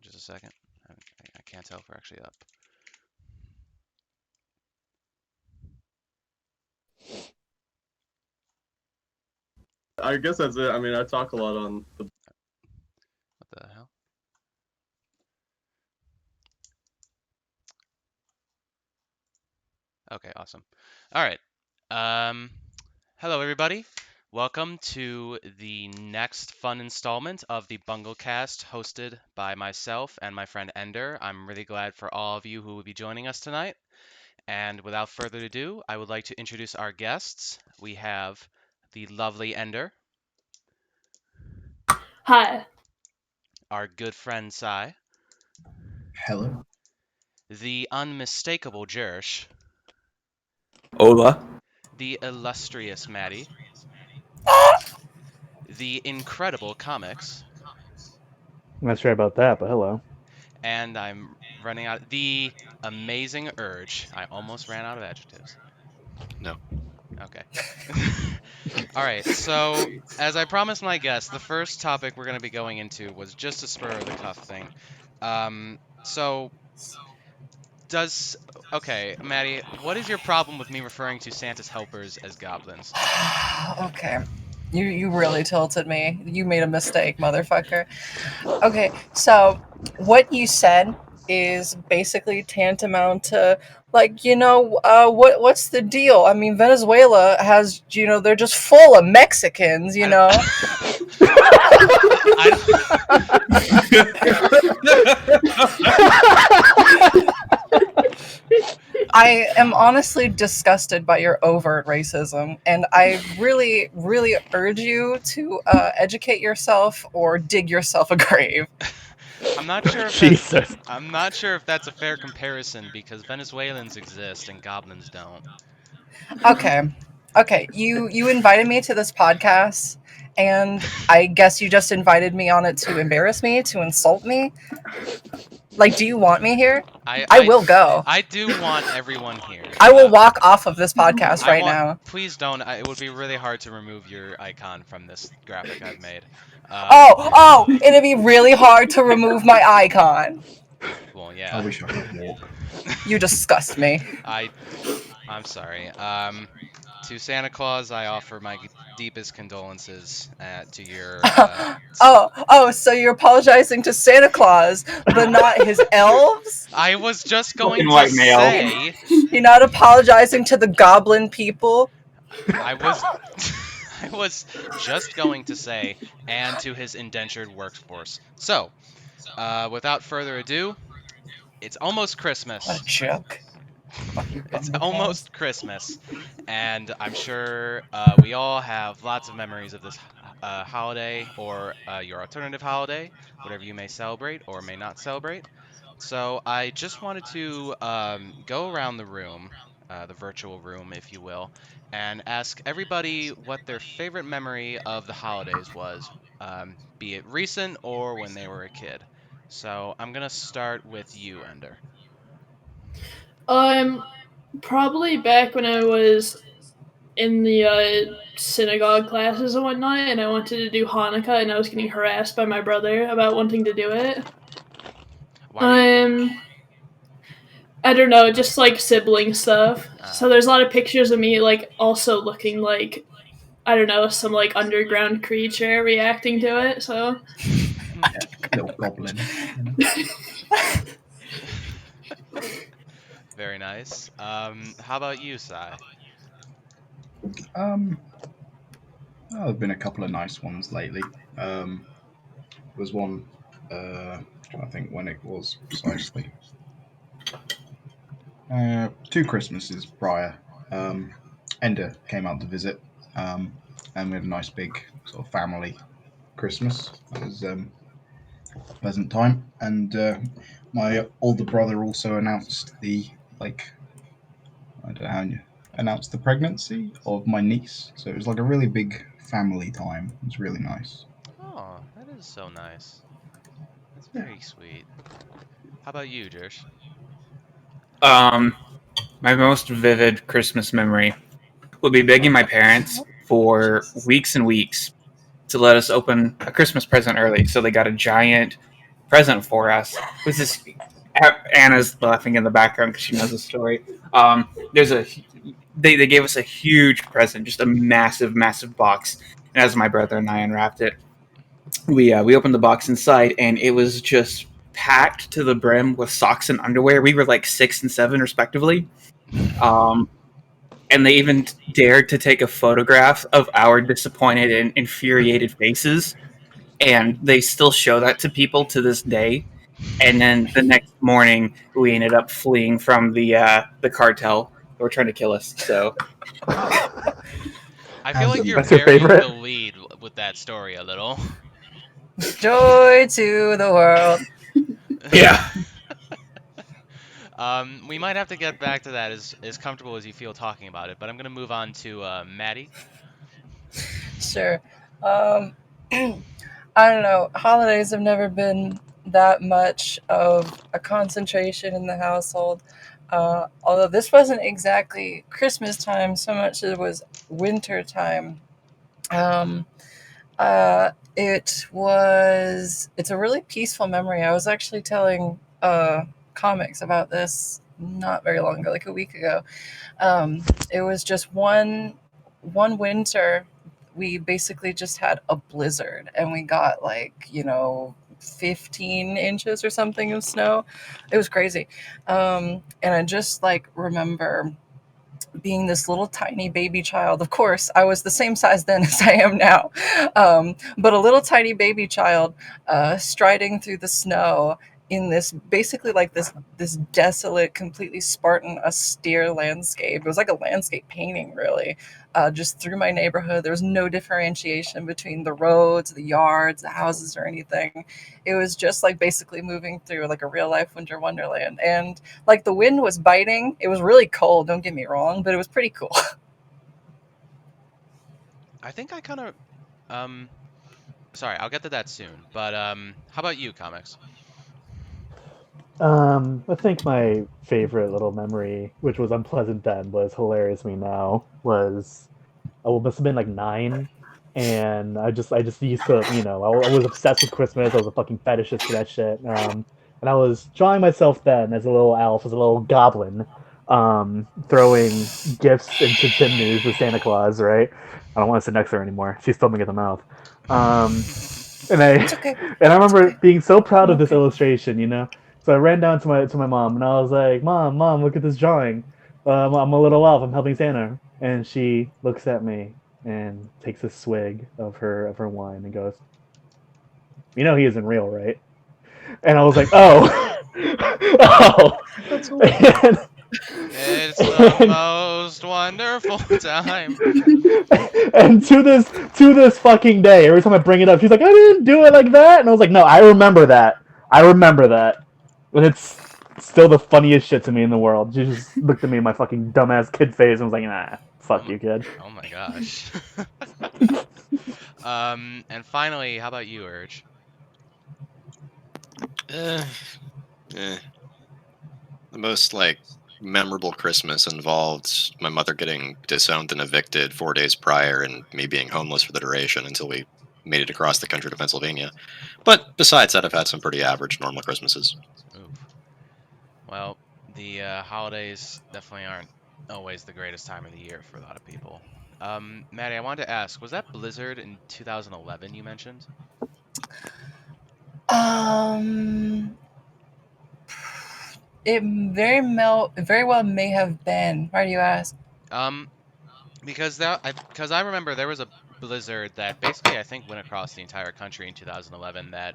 on just a second. I can't tell if we're actually up. I guess that's it. I mean, I talk a lot on the... What the hell? Okay, awesome. All right. Hello, everybody. Welcome to the next fun installment of the BungleCast, hosted by myself and my friend Ender. I'm really glad for all of you who will be joining us tonight. And without further ado, I would like to introduce our guests. We have the lovely Ender. Hi. Our good friend Sai. Hello. The unmistakable Jersh. Hola. The illustrious Maddie. The incredible Comix. I'm not sure about that, but hello. And I'm running out. The amazing Urge. I almost ran out of adjectives. No. Okay. All right. So, as I promised my guests, the first topic we're going to be going into was just a spur of the cuff thing. Okay, Maddie, what is your problem with me referring to Santa's helpers as goblins? Okay. You really tilted me. You made a mistake, motherfucker. Okay, so what you said is basically tantamount to what's the deal? I mean, Venezuela has, they're just full of Mexicans, I am honestly disgusted by your overt racism, and I really, really urge you to educate yourself or dig yourself a grave. I'm not sure if Jesus. I'm not sure if that's a fair comparison because Venezuelans exist and goblins don't. Okay. You invited me to this podcast, and I guess you just invited me on it to embarrass me, to insult me. Like, do you want me here? I will go. I do want everyone here. I will walk off of this podcast right now. Please don't. It would be really hard to remove your icon from this graphic I've made. It'd be really hard to remove my icon. Well, yeah. I wish I could walk. You disgust me. I'm sorry. To Santa Claus, I offer my deepest condolences to your. So you're apologizing to Santa Claus, but not his elves? I was just going to white male. say. You're not apologizing to the goblin people? I was just going to say, and to his indentured workforce. So, without further ado, it's almost Christmas. What a joke. It's almost Christmas, and I'm sure we all have lots of memories of this holiday or your alternative holiday, whatever you may celebrate or may not celebrate. So I just wanted to go around the room, the virtual room, if you will, and ask everybody what their favorite memory of the holidays was, be it recent or when they were a kid. So I'm going to start with you, Ender. Probably back when I was in the synagogue classes and whatnot, and I wanted to do Hanukkah, and I was getting harassed by my brother about wanting to do it. I don't know, just like sibling stuff. So there's a lot of pictures of me like also looking like, I don't know, some like underground creature reacting to it. So Little goblin. Very nice. How about you, Sai? There've been a couple of nice ones lately. There was one, trying to think when it was precisely. 2 Christmases prior, Ender came out to visit, and we had a nice big sort of family Christmas. It was a pleasant time, and my older brother also announced announced the pregnancy of my niece. So it was like a really big family time. It was really nice. Oh, that is so nice. That's very sweet. How about you, Jersh? My most vivid Christmas memory would be begging my parents for weeks and weeks to let us open a Christmas present early. So they got a giant present for us. It was this. Anna's laughing in the background because she knows the story. There's a. They gave us a huge present, just a massive, massive box. And as my brother and I unwrapped it, we opened the box inside, and it was just packed to the brim with socks and underwear. We were like 6 and 7, respectively. And they even dared to take a photograph of our disappointed and infuriated faces, and they still show that to people to this day. And then the next morning, we ended up fleeing from the cartel. They were trying to kill us. So I feel like you're That's your burying favorite? the lead with that story a little. Joy to the world. yeah, We might have to get back to that as comfortable as you feel talking about it, but I'm gonna move on to Maddie. Sure. Um, I don't know. Holidays have never been that much of a concentration in the household. Although this wasn't exactly Christmas time so much as it was winter time. Um, it's a really peaceful memory. I was actually telling Comix about this not very long ago, like a week ago. It was just one winter. We basically just had a blizzard, and we got 15 inches or something of snow. It was crazy. And I just remember being this little tiny baby child. Of course, I was the same size then as I am now, but a little tiny baby child striding through the snow in this basically this desolate, completely Spartan, austere landscape. It was like a landscape painting, really, just through my neighborhood. There was no differentiation between the roads, the yards, the houses, or anything. It was just like basically moving through like a real life winter wonderland. And like the wind was biting. It was really cold, don't get me wrong, but it was pretty cool. I think I kind of sorry, I'll get to that soon. But how about you, Comics? I think my favorite little memory, which was unpleasant then, was hilarious to me now, was I must have been like 9, and I just used to, I was obsessed with Christmas. I was a fucking fetishist for that shit. And I was drawing myself then as a little elf, as a little goblin, throwing gifts into chimneys with Santa Claus. Right? I don't want to sit next to her anymore. She's foaming at the mouth. And It's okay. I It's remember okay. being so proud of this Okay. illustration. So I ran down to my mom and I was like, "Mom, look at this drawing. I'm a little elf. I'm helping Santa." And she looks at me and takes a swig of her wine and goes, "He isn't real, right?" And I was like, "Oh, oh." That's And, It's the most wonderful time. and to this fucking day, every time I bring it up, she's like, "I didn't do it like that," and I was like, "No, I remember that. I remember that." And it's still the funniest shit to me in the world. She just looked at me in my fucking dumbass kid face and was like, "Nah, fuck you, kid." Oh my gosh. And finally, how about you, Urge? Eh, eh. The most memorable Christmas involved my mother getting disowned and evicted 4 days prior, and me being homeless for the duration until we made it across the country to Pennsylvania. But besides that, I've had some pretty average, normal Christmases. Oof. Well, the holidays definitely aren't always the greatest time of the year for a lot of people. Maddie, I wanted to ask, was that blizzard in 2011 you mentioned? Um, it very well may have been. Why do you ask? Um, because I remember there was a blizzard that basically I think went across the entire country in 2011 that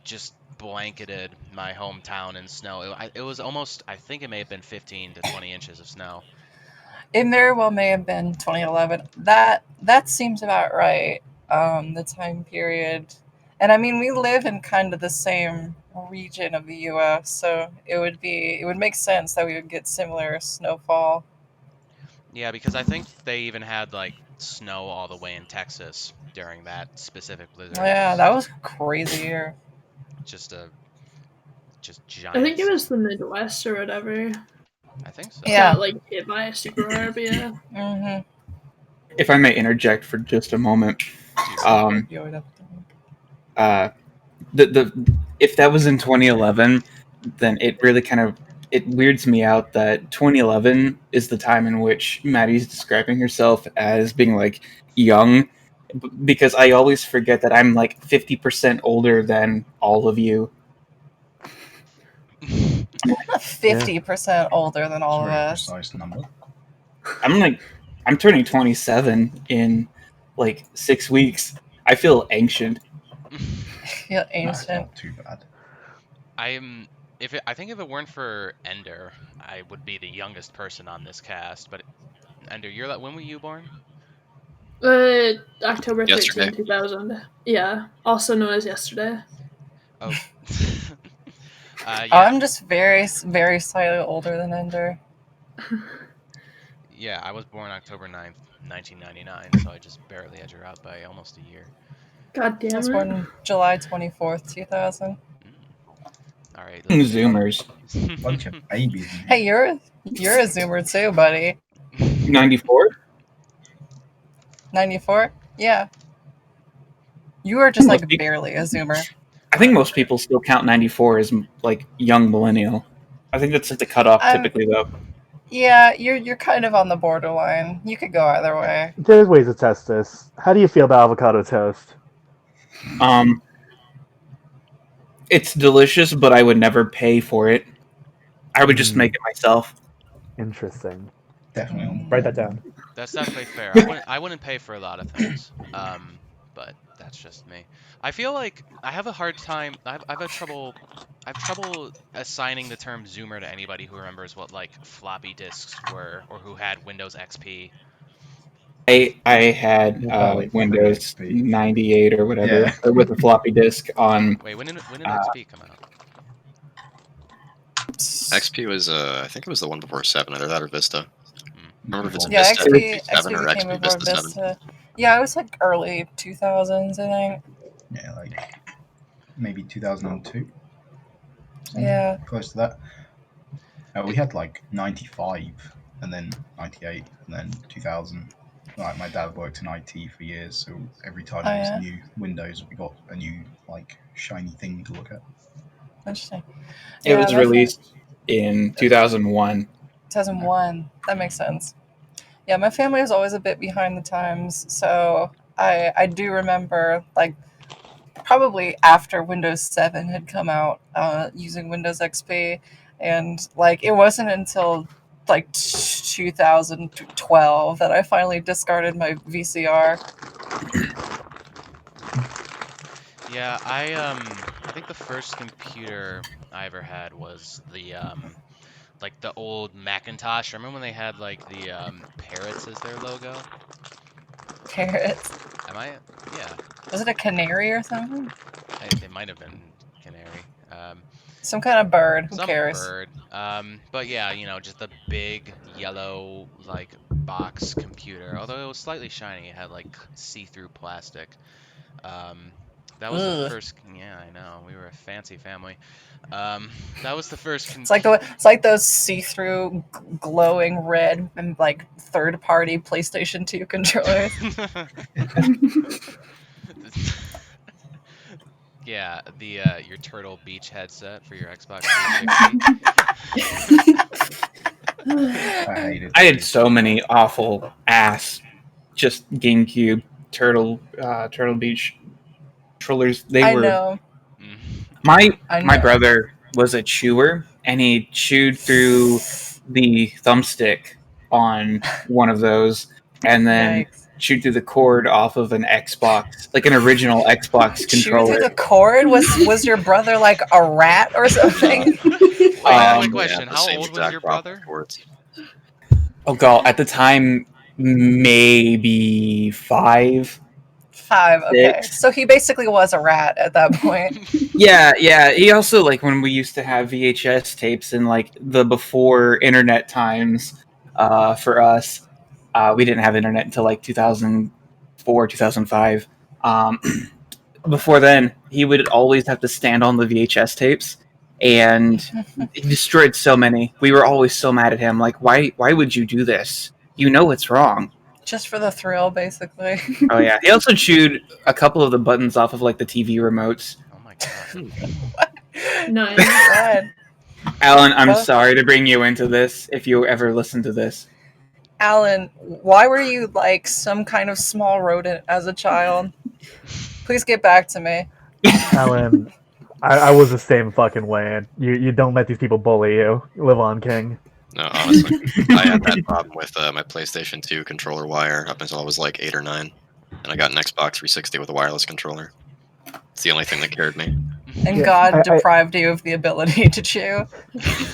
just blanketed my hometown in snow. It was almost, I think it may have been 15 to 20 inches of snow. It very well may have been 2011. That seems about right. The time period, and I mean we live in kind of the same region of the U.S., so it would make sense that we would get similar snowfall. Yeah, because I think they even had like snow all the way in Texas during that specific blizzard. It Yeah, was that was crazy here. just just I think giant. it was the Midwest or whatever. I think so. Yeah. Got hit by a super orb, yeah. Mm-hmm. if I may interject for just a moment, um, uh, if that was in 2011, then it really kind of it weirds me out that 2011 is the time in which Maddie's describing herself as being like young, because I always forget that I'm like 50% older than all of you. 50% older than all of That's a us. very precise number. I'm turning 27 in like 6 weeks. I feel ancient. Yeah, No, it's ancient. not too bad. I think if it weren't for Ender, I would be the youngest person on this cast. But Ender, when were you born? October Yesterday. 13, 2000. Yeah, also known as yesterday. Oh, Oh, yeah, I'm just very, very slightly older than Ender. yeah. I was born October 9th, 1999, so I just barely edge her out by almost a year. God I damn was it. born July 24th, 2000. All right, Zoomers. Bunch of babies. In Hey, here. you're a Zoomer too, buddy. 94? 94? Yeah. You are just Most like people- barely a Zoomer. I think most people still count 94 as like young millennial. I think that's like the cutoff typically, though. Yeah, you're kind of on the borderline. You could go either way. There's ways to test this. How do you feel about avocado toast? It's delicious, but I would never pay for it. I would just make it myself. Interesting. Definitely on the Write that down. That's definitely fair. I wouldn't pay for a lot of things. But that's just me. I feel like I have a hard time. I've trouble assigning the term Zoomer to anybody who remembers what like floppy disks were or who had Windows XP. I had What about, like, Windows XP? 98 or whatever Yeah. with a floppy disk on. Wait, when did XP come out? XP was, I think it was the one before 7, either that or Vista. I remember if it's Yeah, Vista XP 7 or came XP before Vista 7. Vista. Yeah, it was like early 2000s, I think. Yeah, like maybe 2002. Yeah. Close to that. We had like 95, and then 98, and then 2000. Like my dad worked in IT for years, so every time there was new Windows, we got a new like shiny thing to look at. Interesting. It Yeah, was released in 2001. 2001. That makes sense. Yeah, my family was always a bit behind the times, so I do remember like probably after Windows 7 had come out, using Windows XP, and like it wasn't until like 2012 that I finally discarded my VCR. Yeah, I think the first computer I ever had was the like the old Macintosh. Remember when they had like the parrots as their logo? Parrots. Am I? Yeah, Was it a canary or something? it might have been canary. Some kind of bird. Who Some cares? bird. But yeah, just a big yellow like box computer. Although it was slightly shiny, it had like see-through plastic. That was the Ugh. first. Yeah, I know. We were a fancy family. That was the first. It's like those see-through, glowing red and like third-party PlayStation 2 controllers. Yeah, the your Turtle Beach headset for your Xbox 360. I hate it. I had so many awful ass, just GameCube Turtle Beach controllers. I know. My I my know. brother was a chewer, and he chewed through the thumbstick on one of those, and then Yikes. chewed through the cord off of an Xbox, like an original Xbox Chew controller. through the cord? Was your brother like a rat or something? Wait, quick question. Yeah, the How same old was exact your problem brother? towards- Oh god, at the time, maybe 5. 5. Okay, 6. so he basically was a rat at that point. Yeah. He also, like, when we used to have VHS tapes in like the before internet times, for us, we didn't have internet until like 2004, 2005. Before then, he would always have to stand on the VHS tapes, and he destroyed so many. We were always so mad at him. Like, why would you do this? You know it's wrong. Just for the thrill, basically. Oh yeah. He also chewed a couple of the buttons off of like the TV remotes. Oh my Nice. God. Alan, I'm Well- sorry to bring you into this if you ever listen to this. Alan, why were you like some kind of small rodent as a child? Please get back to me. Alan, I was the same fucking way. You don't let these people bully you. Live on, King. No, honestly, I had that problem with my PlayStation 2 controller wire up until I was like 8 or 9, and I got an Xbox 360 with a wireless controller. It's the only thing that cured me. And Yeah, God I- deprived you of the ability to chew.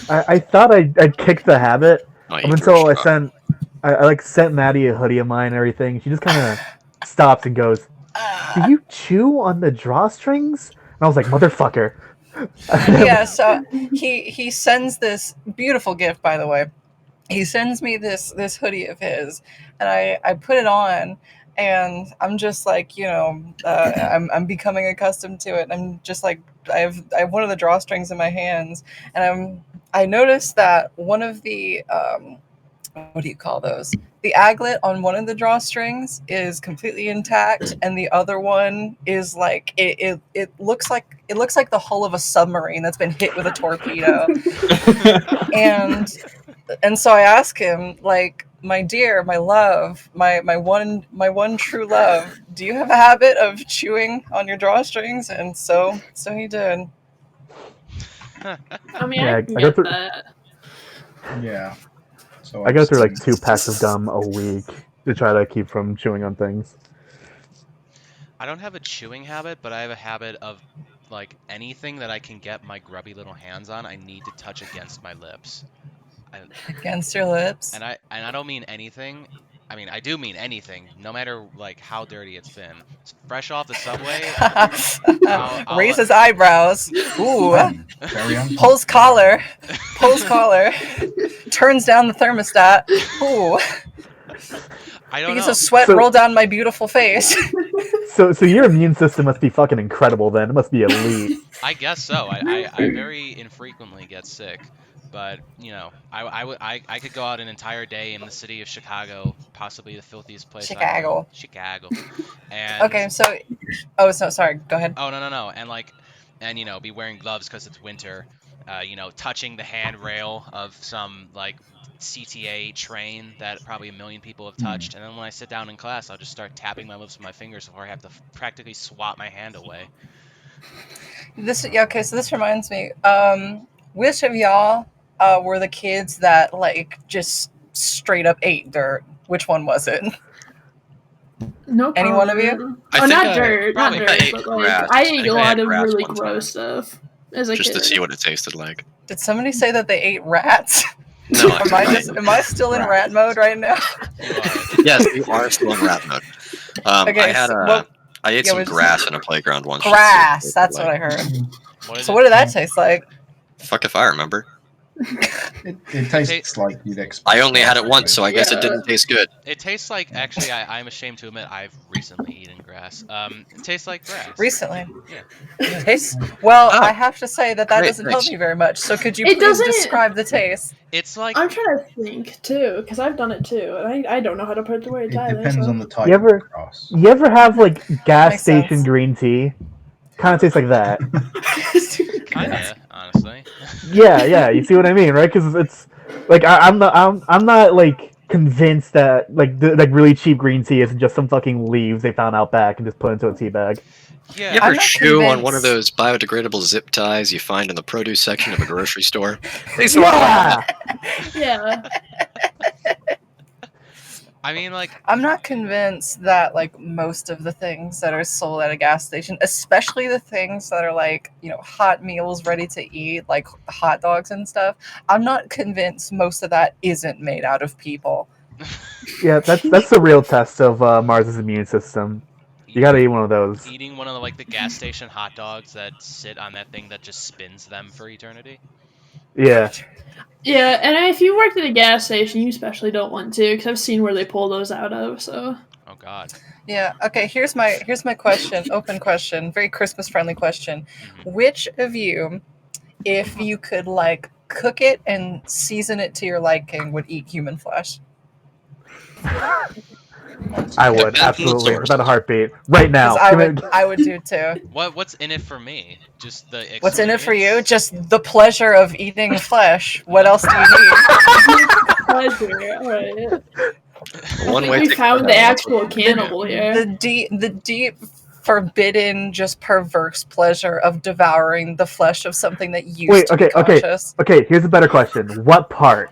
I thought I'd kicked the habit Oh, up you until I Jersh. sent Maddie a hoodie of mine and everything. She just kind of stops and goes, "Do you chew on the drawstrings?" And I was like, "Motherfucker." Yeah, so he sends this beautiful gift, by the way. He sends me this hoodie of his, and I put it on, and I'm just like, I'm becoming accustomed to it. I'm just like, I have one of the drawstrings in my hands, and I noticed that one of the what do you call those? The aglet on one of the drawstrings is completely intact, and the other one is like it looks like the hull of a submarine that's been hit with a torpedo. And so I ask him, like, my dear, my love, my one true love, do you have a habit of chewing on your drawstrings? And so he did. I mean, Yeah, I I can go get through- that. Yeah. So I go through like just- 2 packs of gum a week to try to keep from chewing on things. I don't have a chewing habit, but I have a habit of like anything that I can get my grubby little hands on, I need to touch against my lips. Against your lips. And I don't mean anything. I mean, I do mean anything, no matter like how dirty it's been. It's fresh off the subway. I'll Raises eyebrows. Ooh. Very Pulls collar. Turns down the thermostat. Ooh. I don't Beads know. of sweat So- roll down my beautiful face. So your immune system must be fucking incredible then. It must be elite. I guess so. I very infrequently get sick, but I could go out an entire day in the city of Chicago, possibly the filthiest place I know. Chicago. And Okay, so sorry. Go ahead. oh no, and be wearing gloves because it's winter. Touching the handrail of some like CTA train that probably a million people have touched, and then when I sit down in class, I'll just start tapping my lips with my fingers before I have to practically swat my hand away. Okay, so this reminds me. Which of y'all were the kids that like just straight up ate dirt? Which one was it? No Any one of you? comment. I Oh, think not I dirt, not probably dirt, ate but like grass. I I ate think a I lot had of grass really one gross time. stuff as a Just kid. to see what it tasted like. Did somebody say that they ate rats? No, Am I still in rat mode right now? You are. yes, you are still in rat mode. Okay, I ate yeah, some what'd you grass say? in a playground once. Grass. That's what I heard. What is So it? what did that taste like? Fuck if I remember. It tastes like you'd expect. I only had it once, so I guess it didn't taste good. It tastes like, actually, I'm ashamed to admit, I've recently eaten grass. It tastes like grass. Recently. Yeah. It tastes well. Oh. I have to say that Great, doesn't help thanks. me very much. So could you It please doesn't- describe the taste? It's like I'm trying to think too, because I've done it too, and I don't know how to put the words It either. depends so. on the type You ever- of grass. You ever have like gas Makes station sense. green tea? Kind of tastes like that. kinda, honestly. Yeah. You see what I mean, right? Because it's like I'm not like convinced that like like really cheap green tea isn't just some fucking leaves they found out back and just put into a tea bag. Yeah. You I'm ever not chew on one of convinced. those biodegradable zip ties you find in the produce section of a grocery store? Tastes a lot like Yeah. Yeah. I mean, like, I'm not convinced that like most of the things that are sold at a gas station, especially the things that are like, hot meals ready to eat, like hot dogs and stuff, I'm not convinced most of that isn't made out of people. Yeah, that's the real test of Mars's immune system. You gotta eat one of those. eating one of the gas station hot dogs that sit on that thing that just spins them for eternity. Yeah. Yeah, and if you worked at a gas station, you especially don't want to, because I've seen where they pull those out of. So Oh God. Yeah. Okay. Here's my question. Open question. Very Christmas friendly question. Mhm. Which of you, if you could like cook it and season it to your liking, would eat human flesh? I would That's the absolutely source. without a heartbeat right now. Because Give me- I would do too. What's in it for me? Just the experience? What's in it for you? Just the pleasure of eating flesh. What else do you need? Pleasure. All right. One way We to found the that's actual cannibal here. The deep, forbidden, just perverse pleasure of devouring the flesh of something that used Wait, to be conscious. okay. Here's a better question. What part?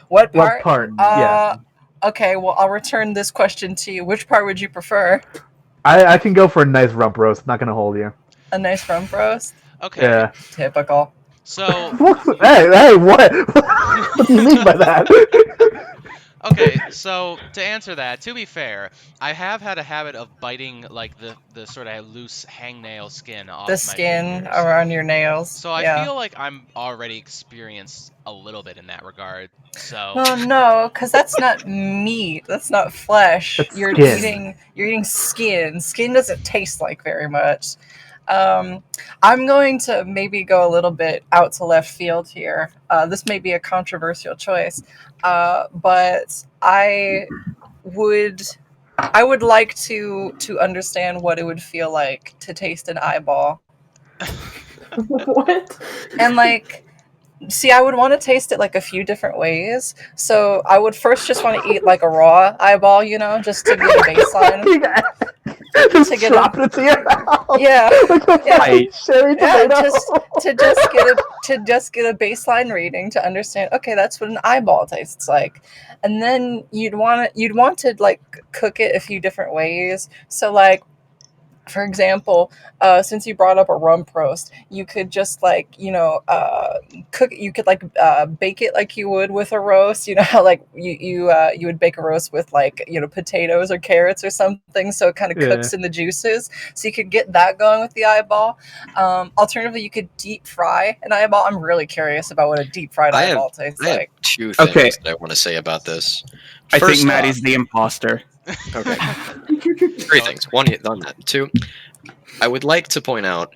What What part? part? Yeah, Okay, well, I'll return this question to you. Which part would you prefer? I can go for a nice rump roast. Not gonna hold you. A nice rump roast? Okay. Yeah. Typical. So hey, what? What do you mean by that? okay, so to answer that, to be fair, I have had a habit of biting like the sort of loose hangnail skin off The my skin fingers. around your nails. So I yeah. feel like I'm already experienced a little bit in that regard. So Well, no, because that's not meat. That's not flesh. That's You're skin. eating skin. Skin doesn't taste like very much. I'm going to maybe go a little bit out to left field here. This may be a controversial choice, but I would like to understand what it would feel like to taste an eyeball. What? And like, see, I would want to taste it like a few different ways. So I would first just want to eat like a raw eyeball, just to get a baseline. Just To get drop it to your mouth. Yeah. Like a Yeah. fucking cherry Yeah, tomato. to just get a baseline reading to understand. Okay, that's what an eyeball tastes like, and then you'd want to like cook it a few different ways. So like, for example, since you brought up a rump roast, you could just like cook. You could like bake it like you would with a roast. You know how like you would bake a roast with like potatoes or carrots or something, so it kind of cooks in the juices. So you could get that going with the eyeball. Alternatively, you could deep fry an eyeball. I'm really curious about what a deep fried eyeball tastes I have like. two things Okay. that I want to say about this. I First think off- Maddie's the imposter. Okay. Three things. One, on that. Two, I would like to point out,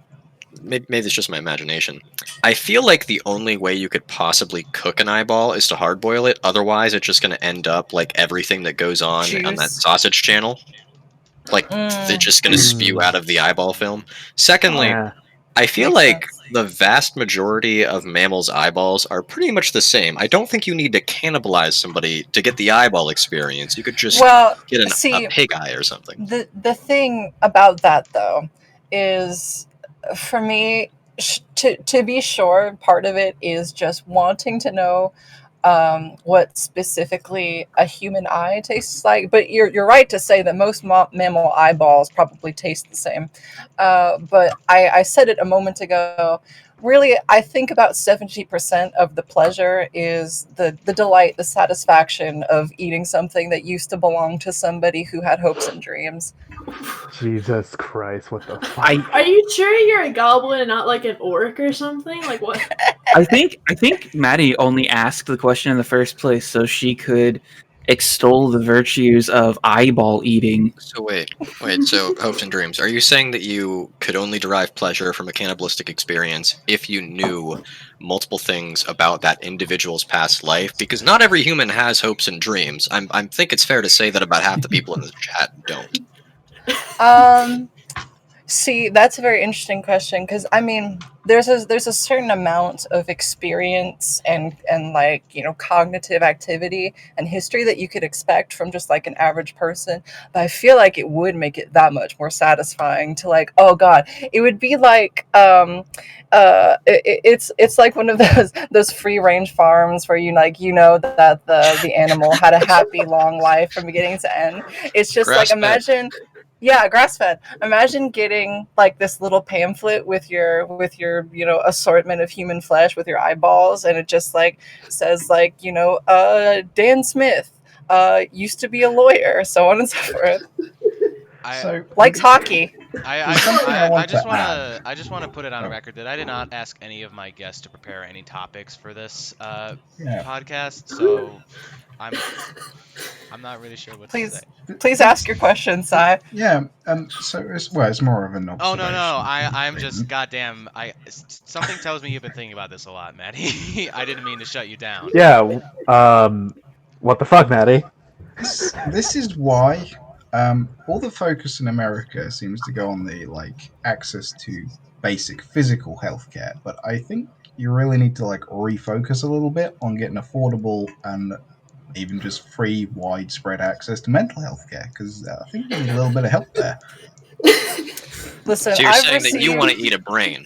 maybe it's just my imagination. I feel like the only way you could possibly cook an eyeball is to hard boil it. Otherwise, it's just going to end up like everything that goes on that Juice. sausage channel. Like, they're just going to spew out of the eyeball film. Secondly, Yeah. I feel Makes like sense. the vast majority of mammals' eyeballs are pretty much the same. I don't think you need to cannibalize somebody to get the eyeball experience. You could just Well, get see, a pig eye or something. the thing about that though is, for me, to be sure, part of it is just wanting to know what specifically a human eye tastes like. But you're right to say that most mammal eyeballs probably taste the same. But I said it a moment ago. Really, I think about 70% of the pleasure is the delight, the satisfaction of eating something that used to belong to somebody who had hopes and dreams. Jesus Christ, what the fuck? Are you sure you're a goblin and not like an orc or something? Like what? I think Maddie only asked the question in the first place so she could extol the virtues of eyeball eating. So wait. So hopes and dreams. Are you saying that you could only derive pleasure from a cannibalistic experience if you knew multiple things about that individual's past life? Because not every human has hopes and dreams. I think it's fair to say that about half the people in the chat don't. See, that's a very interesting question, because I mean, there's a certain amount of experience and like cognitive activity and history that you could expect from just like an average person, but I feel like it would make it that much more satisfying to like, oh god, it would be like it's like one of those free range farms where that the animal had a happy long life from beginning to end. It's just like, Grass-fed. imagine. Yeah, grass fed. Imagine getting like this little pamphlet with your assortment of human flesh with your eyeballs, and it just like says like Dan Smith used to be a lawyer, so on and so forth. So Likes hockey. something I I want just to want add. to I just want to put it on record that I did not ask any of my guests to prepare any topics for this Yeah. podcast, so I'm not really sure what to Please, say. please ask your question, Sai. Yeah. So it's more of an Oh observation. no, I'm thing. just goddamn. Something tells me you've been thinking about this a lot, Maddie. I didn't mean to shut you down. Yeah. What the fuck, Maddie? This is why all the focus in America seems to go on the access to basic physical healthcare, but I think you really need to refocus a little bit on getting affordable and even just free, widespread access to mental health care because I think you need a little bit of help there. Listen, So you're I've saying that you want to received. eat a brain?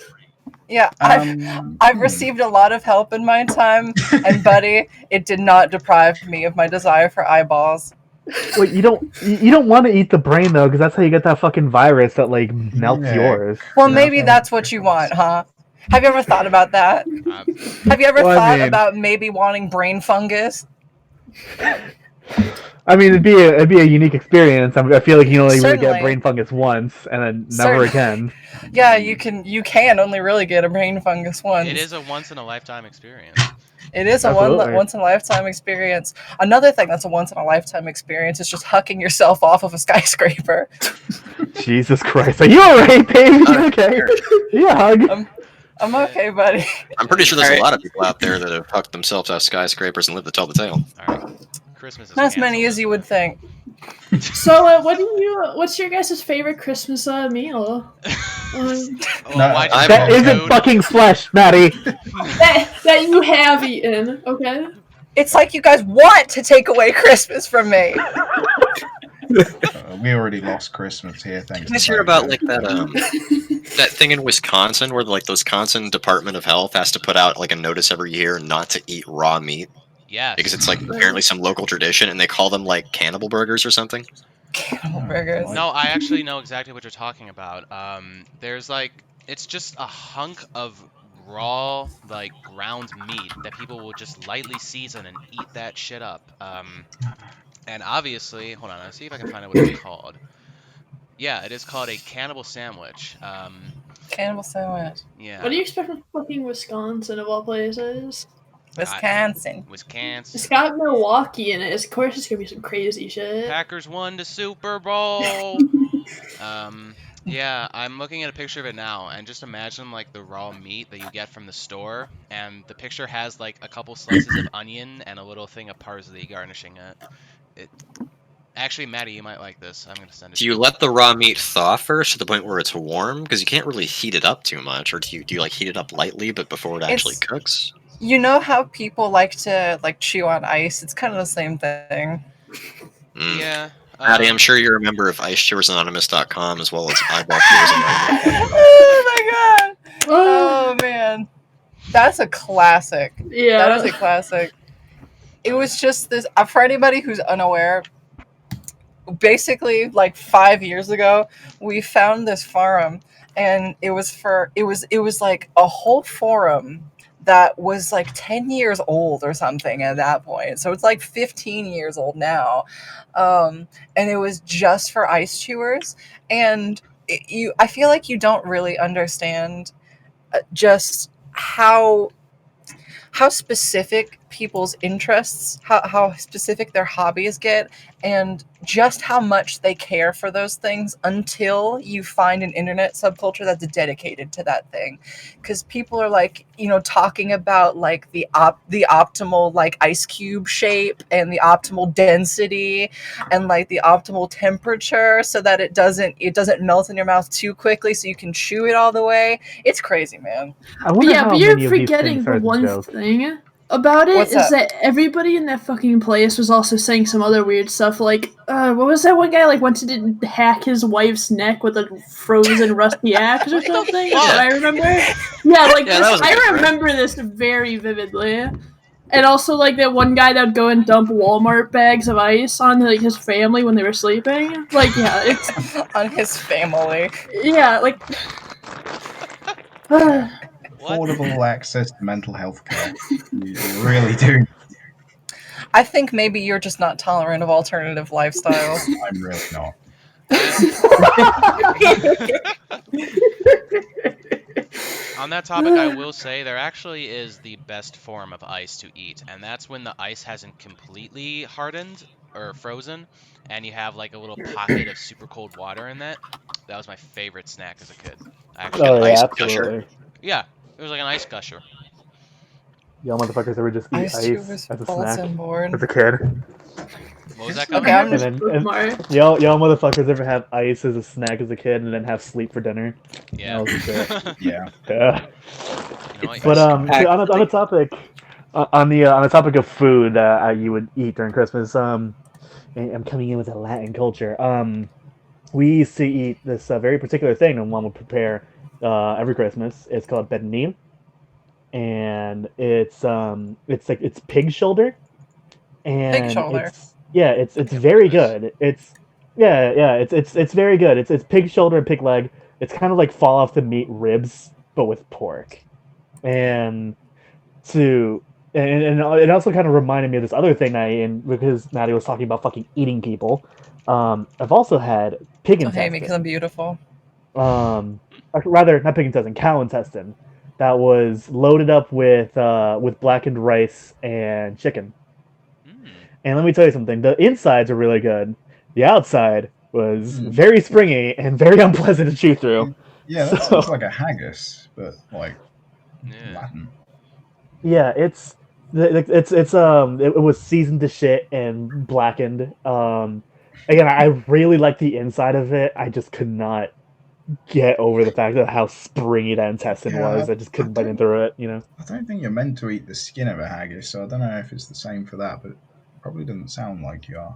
Yeah, I've received a lot of help in my time, and buddy, it did not deprive me of my desire for eyeballs. Wait, you don't want to eat the brain though, because that's how you get that fucking virus that melts Yeah. yours. Well, you know? maybe that's what you want, huh? Have you ever thought about that? Have you ever Well, I thought mean- about maybe wanting brain fungus? I mean, it'd be a unique experience. I feel like you can only really Certainly. get brain fungus once, and then Certainly. never again. Yeah, you can only really get a brain fungus once. It is a once in a lifetime experience. It is a Absolutely. once in a lifetime experience. Another thing that's a once in a lifetime experience is just hucking yourself off of a skyscraper. Jesus Christ, are you alright, baby? You okay? Yeah, hug. I'm okay, buddy. I'm pretty sure there's Alright. a lot of people out there that have hucked themselves off skyscrapers and lived to tell the tale. All right. Christmas is Not as many canceled. as you would think. So, what's your guys' favorite Christmas meal? Oh, No, why'd you I- say That isn't food? fucking flesh, Maddie. that you have eaten, okay? It's like you guys want to take away Christmas from me. We already lost Christmas here. Thanks. Did you guys hear about that thing in Wisconsin where the Wisconsin Department of Health has to put out a notice every year not to eat raw meat Yes. because it's apparently some local tradition and they call them cannibal burgers or something? Cannibal burgers. No, I actually know exactly what you're talking about. There's it's just a hunk of raw ground meat that people will just lightly season and eat that shit up. And obviously, hold on, let's see if I can find out what it's called. Yeah, it is called a cannibal sandwich. Cannibal sandwich. Yeah. What do you expect from fucking Wisconsin of all places? Wisconsin. Wisconsin. It's got Milwaukee in it. Of course, it's gonna be some crazy shit. Packers won the Super Bowl. Yeah, I'm looking at a picture of it now, and just imagine the raw meat that you get from the store, and the picture has a couple slices of onion and a little thing of parsley garnishing it. Actually, Maddie, you might like this. I'm gonna send it. Do you let the raw meat thaw first to the point where it's warm? Because you can't really heat it up too much, or do you heat it up lightly, but before it actually cooks? You know how people like to chew on ice? It's kind of the same thing. Mm. Yeah. Maddie, I'm sure you're a member of IceCheersAnonymous.com as well as Eyeball Cheers Anonymous. Oh my god! Oh man, that's a classic. Yeah. That is a classic. It was just this. For anybody who's unaware, basically 5 years ago, we found this forum, and it was like a whole forum that was 10 years old or something at that point. So it's 15 years old now. And it was just for ice chewers. And I feel like you don't really understand just how specific people's interests, how specific their hobbies get, and just how much they care for those things until you find an internet subculture that's dedicated to that thing. Because people are talking about the optimal ice cube shape and the optimal density and the optimal temperature so that it doesn't melt in your mouth too quickly so you can chew it all the way. It's crazy, man. I wonder Yeah, how but you're many of these forgetting things the are the one joke. thing about it What's is that? that everybody in that fucking place was also saying some other weird stuff. What was that one guy went to hack his wife's neck with a frozen rusty axe or something? fuck? I remember. Yeah, that was a I good remember this very vividly. And also that one guy that would go and dump Walmart bags of ice on his family when they were sleeping. Yeah, it's On his family. yeah, What? Affordable access to mental health care. You really do. I think maybe you're just not tolerant of alternative lifestyles. I'm really not. On that topic, I will say there actually is the best form of ice to eat, and that's when the ice hasn't completely hardened or frozen, and you have a little pocket of super cold water in that. That was my favorite snack as a kid. Actually, Oh yeah, ice absolutely. yeah, it was like an ice gusher. Y'all motherfuckers ever just eat Ice ice Tube was as a bulletin snack board. as a kid? What was that Okay, called? I'm Just And bookmark. y'all motherfuckers ever have ice as a snack as a kid and then have sleep for dinner? Yeah. That was shit. Yeah. Yeah. You know what? But Actually- on the topic on the topic of food that you would eat during Christmas, and I'm coming in with a Latin culture. We used to eat this very particular thing and one would prepare every Christmas. It's called pernil, and it's pig shoulder, Pig and shoulder. it's very good. It's very good. It's pig shoulder and pig leg. It's kind of like fall off the meat ribs, but with pork, and to and it also kind of reminded me of this other thing because Maddie was talking about fucking eating people. I've also had pig Don't hate me because I'm intestine. beautiful. Rather not pig intestine, cow intestine. That was loaded up with blackened rice and chicken. Mm. And let me tell you something: the insides are really good. The outside was Mm. very springy and very unpleasant to chew through. Yeah, that So- sounds like a haggis, but like Yeah. Latin. Yeah, it was seasoned to shit and blackened. Again, I really like the inside of it. I just could not get over the fact of how springy that intestine Yeah, was. I just couldn't bite into it. I don't think you're meant to eat the skin of a haggis, so I don't know if it's the same for that, but it probably doesn't sound like you are.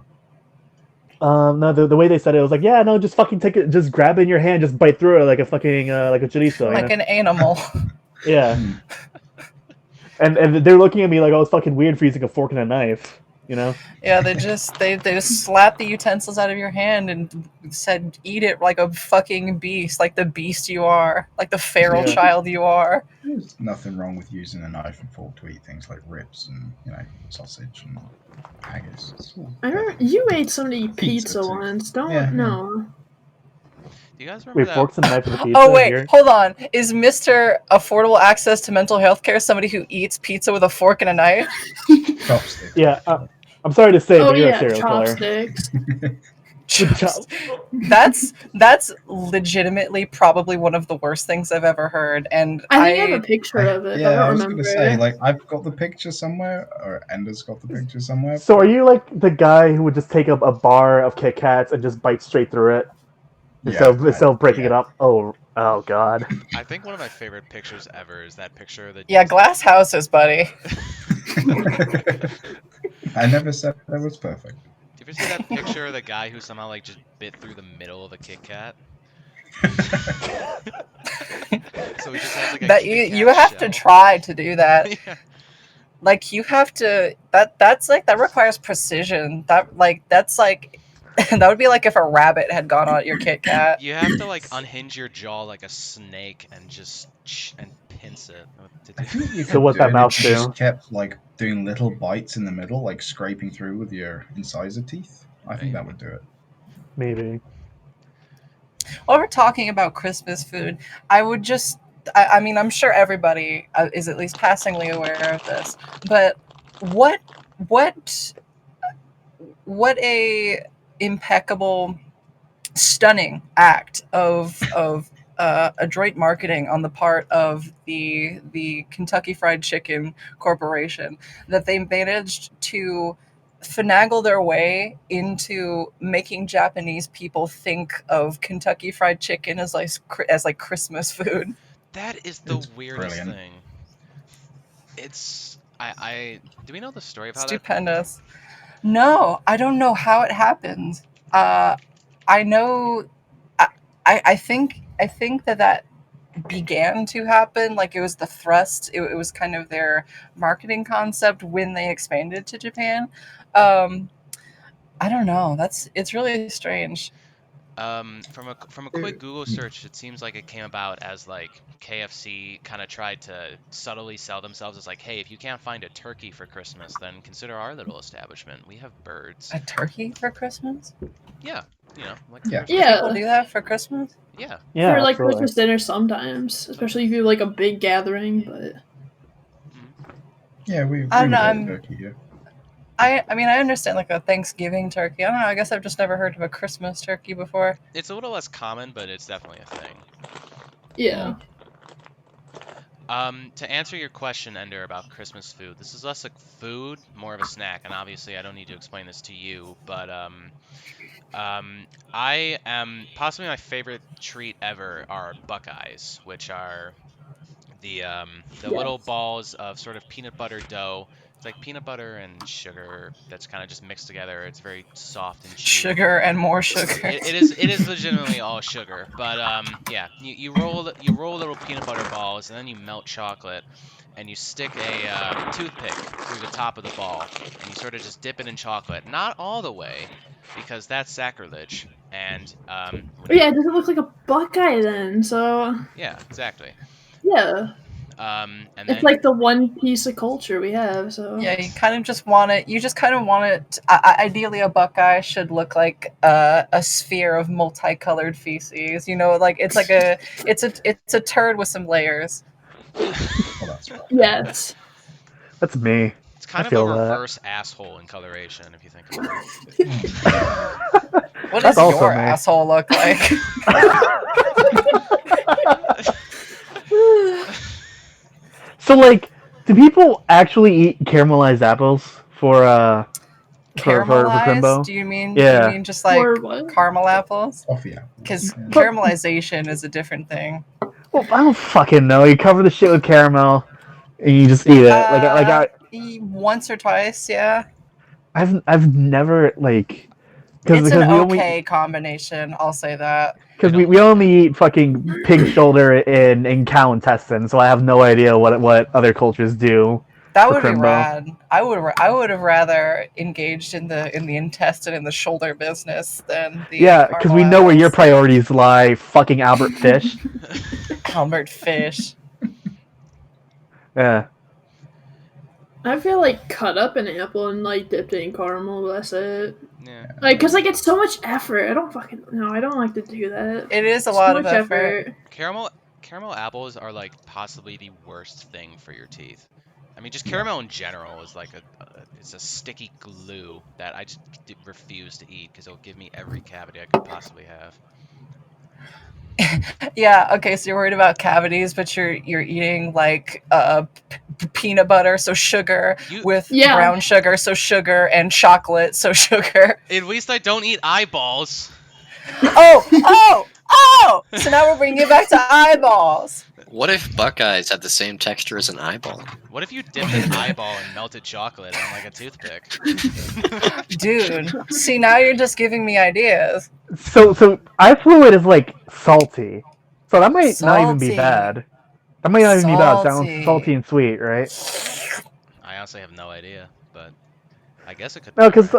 No, the way they said it was like, yeah, no, just fucking take it, just grab it in your hand, just bite through it like a fucking like a chorizo. Like an animal. Yeah. Hmm. And they're looking at me like I was fucking weird for using a fork and a knife. Yeah, they just slapped the utensils out of your hand and said, "Eat it like a fucking beast, like the beast you are, like the feral Yeah. child you are." There's nothing wrong with using a knife and fork to eat things like ribs and sausage and haggis. It's all I remember perfect. you ate somebody Pizza, pizza too. once. Don't Yeah, yeah. know. Do you guys remember Wait, that? forks and knife for the pizza Oh wait, here? hold on. Is Mr. Affordable Access to Mental Health Care somebody who eats pizza with a fork and a knife? Chopsticks. Yeah, I'm sorry to say, Oh but you're a yeah, serial killer. chopsticks. That's legitimately probably one of the worst things I've ever heard, and I think I have a picture of it. Yeah, but I I don't was remember. gonna say, like, I've got the picture somewhere, or Ender's got the picture somewhere. So are you like the guy who would just take up a bar of Kit Kats and just bite straight through it instead of breaking it up? Oh god. I think one of my favorite pictures ever is that picture of the. yeah, glass houses, buddy. I never said that was perfect. Do you ever see that picture of the guy who somehow like just bit through the middle of a Kit Kat? So he just has like a That Kit you Kat have to shell. try to do that. Yeah. Like you have to that requires precision. That would be like if a rabbit had gone on your Kit Kat. You have to like unhinge your jaw like a snake and just and pinch it to I think you do. could what's do that it mouse if you do? just kept like doing little bites in the middle, like scraping through with your incisor teeth. I think that would do it. Maybe. While we're talking about Christmas food, I would just I mean, I'm sure everybody is at least passingly aware of this, but what a impeccable, stunning act of adroit marketing on the part of the Kentucky Fried Chicken Corporation that they managed to finagle their way into making Japanese people think of Kentucky Fried Chicken as like Christmas food. That is the It's weirdest brilliant. thing. It's I do we know the story of how that? Stupendous. No, I don't know how it happened. I know. I think that began to happen. Like it was the thrust. It was kind of their marketing concept when they expanded to Japan. I don't know. It's really strange. From a quick Google search, it seems like it came about as like KFC kind of tried to subtly sell themselves as like, hey, if you can't find a turkey for Christmas, then consider our little establishment. We have birds. A turkey for Christmas? Yeah, you know, like Yeah. Christmas. Yeah. People do that for Christmas? Yeah. Yeah, For like absolutely. Christmas dinner sometimes, especially if you have like a big gathering. But Yeah, we I don't would know, have turkey here. I mean, I understand like a Thanksgiving turkey. I don't know. I guess I've just never heard of a Christmas turkey before. It's a little less common, but it's definitely a thing. yeah, To answer your question, Ender, about Christmas food, this is less like food, more of a snack, and obviously I don't need to explain this to you, but I am possibly my favorite treat ever are Buckeyes, which are the little Yes. balls of sort of peanut butter dough. It's like peanut butter and sugar that's kind of just mixed together. It's very soft and chewy. Sugar and more sugar. It is legitimately all sugar, but yeah, you roll little peanut butter balls and then you melt chocolate and you stick a toothpick through the top of the ball and you sort of just dip it in chocolate, not all the way because that's sacrilege. And But yeah, it doesn't look like a Buckeye then. So yeah, exactly. yeah, And it's then like the one piece of culture we have. So Yeah, you kind of just want it. You just kind of want it. Ideally, a Buckeye should look like a sphere of multicolored feces. You know, like it's a turd with some layers. Well, that's right. yes, That's me. it's kind I of a feel that. reverse asshole in coloration if you think about it. What That's does also your me. asshole look like? So, like, do people actually eat caramelized apples for Caramelized? Crimbo? Do you mean Yeah. just like or what? caramel apples? Coffee apple. Because Yeah. caramelization is a different thing. Well, I don't fucking know. You cover the shit with caramel, and you just eat it. Once or twice, yeah. I've never like It's because an we okay combination. I'll say that. because we only eat fucking pig shoulder and cow intestine, so I have no idea what other cultures do. That For would be Crimbo. rad. I would have rather engaged in the intestine and the shoulder business than the Yeah, because we know where your caramelized priorities lie. Fucking Albert Fish. Albert Fish. Yeah. I feel like cut up an apple and like dipped it in caramel. That's it. Yeah. Like, cause like it's so much effort. I don't fucking no. I don't like to do that. It is a It's lot too of much effort. Caramel apples are like possibly the worst thing for your teeth. I mean, just caramel in general is like it's a sticky glue that I just refuse to eat because it'll give me every cavity I could possibly have. Yeah. Okay. So you're worried about cavities, but you're eating like peanut butter, so sugar with Yeah. brown sugar, so sugar, and chocolate, so sugar. At least I don't eat eyeballs. Oh! So now we're bringing it back to eyeballs. What if Buckeyes had the same texture as an eyeball? What if you dipped an eyeball in melted chocolate on like a toothpick? Dude, see, now you're just giving me ideas. So eye fluid is like salty, so that might not even be Salty. bad. That might not even be bad. It sounds Salty. salty and sweet, right? I honestly have no idea, but I guess it could. No, be because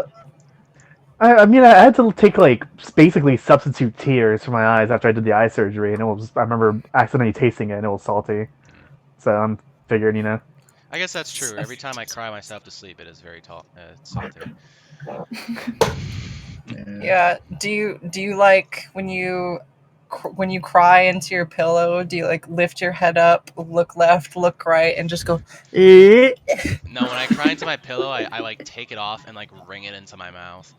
I mean, I had to take like basically substitute tears for my eyes after I did the eye surgery, and it was. I remember accidentally tasting it, and it was salty. So I'm figuring, you know. I guess that's true. Every time I cry myself to sleep, it is very salty. Yeah. Do you like when you cry into your pillow? Do you like lift your head up, look left, look right, and just go? No, when I cry into my pillow, I like take it off and like wring it into my mouth.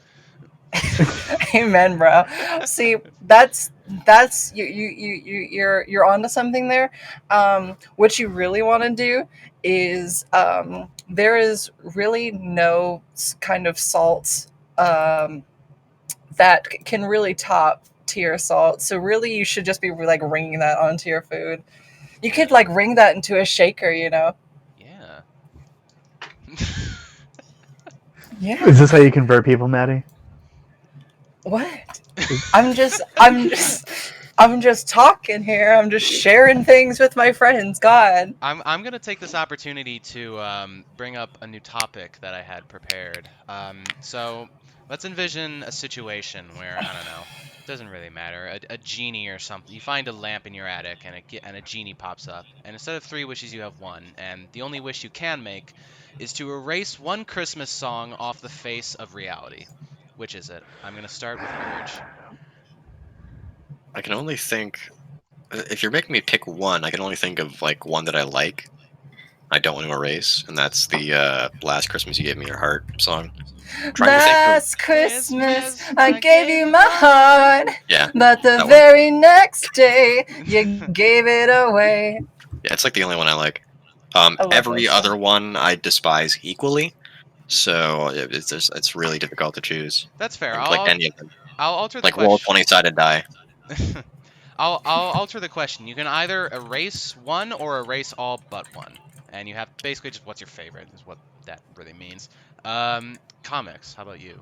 Amen, bro. See, that's you're onto something there. What you really want to do is there is really no kind of salt that can really top tier salt. So really, you should just be like wringing that onto your food. You could like wring that into a shaker, you know. Yeah. Yeah. Is this how you convert people, Maddie? What? I'm just talking here. I'm just sharing things with my friends. God. I'm gonna take this opportunity to bring up a new topic that I had prepared. So let's envision a situation where I don't know, it doesn't really matter, a genie or something. You find a lamp in your attic and a genie pops up, and instead of 3 wishes you have 1, and the only wish you can make is to erase one Christmas song off the face of reality. Which is it? I'm gonna start with Urge. I can only think. If you're making me pick one, I can only think of like one that I like. I don't want to erase, and that's the "Last Christmas You Gave Me Your Heart" song. Last Christmas, I gave you my heart. Yeah. But the very next day, you gave it away. Yeah, it's like the only one I like. love Every that other song. one I despise equally. So it's really difficult to choose. That's fair. Like any of them. I'll alter the Like roll a question. 20-sided die. I'll alter the question. You can either erase one or erase all but one, and you have basically just what's your favorite is what that really means. Comics. How about you?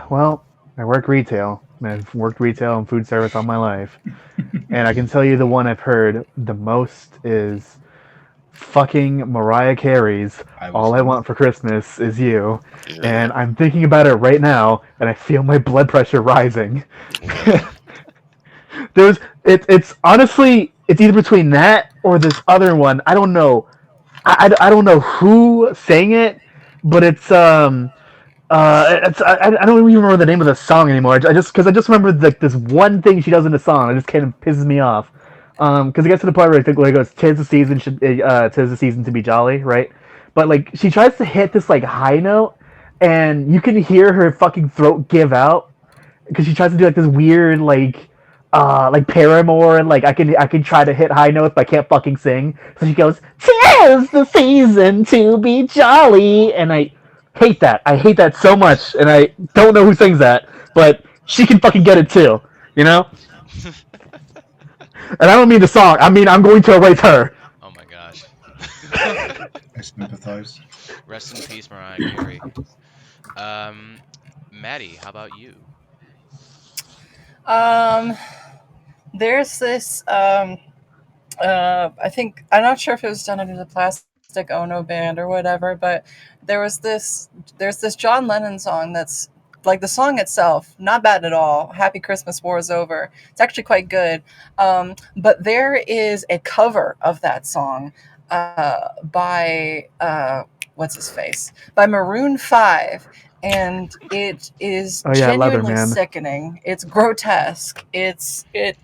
Well, I work retail. I've worked retail and food service all my life. And I can tell you the one I've heard the most is fucking Mariah Carey's All I Want for Christmas Is You. Yeah. And I'm thinking about it right now, and I feel my blood pressure rising. It's honestly, it's either between that or this other one. I don't know. I don't know who sang it, but I don't even remember the name of the song anymore. I just remember like this one thing she does in the song. It just kind of pisses me off. Because it gets to the part where I think it goes, "'Tis the season, 'tis the season to be jolly," right? But like she tries to hit this like high note, and you can hear her fucking throat give out because she tries to do like this weird like Paramore, and like I can try to hit high notes but I can't fucking sing. So she goes, "'Tis the season to be jolly," and I hate that. I hate that so much, and I don't know who sings that, but she can fucking get it too, you know? And I don't mean the song. I mean I'm going to erase her. Oh my gosh. I sympathize. Rest in peace, Mariah Carey. Maddie, how about you? There's this I think I'm not sure if it was done under the Plastic Ono band or whatever, but there's this John Lennon song that's like the song itself, not bad at all. Happy Christmas, War is Over. It's actually quite good. But there is a cover of that song by what's his face? By Maroon 5. And it is genuinely Leatherman. sickening. It's grotesque. It's like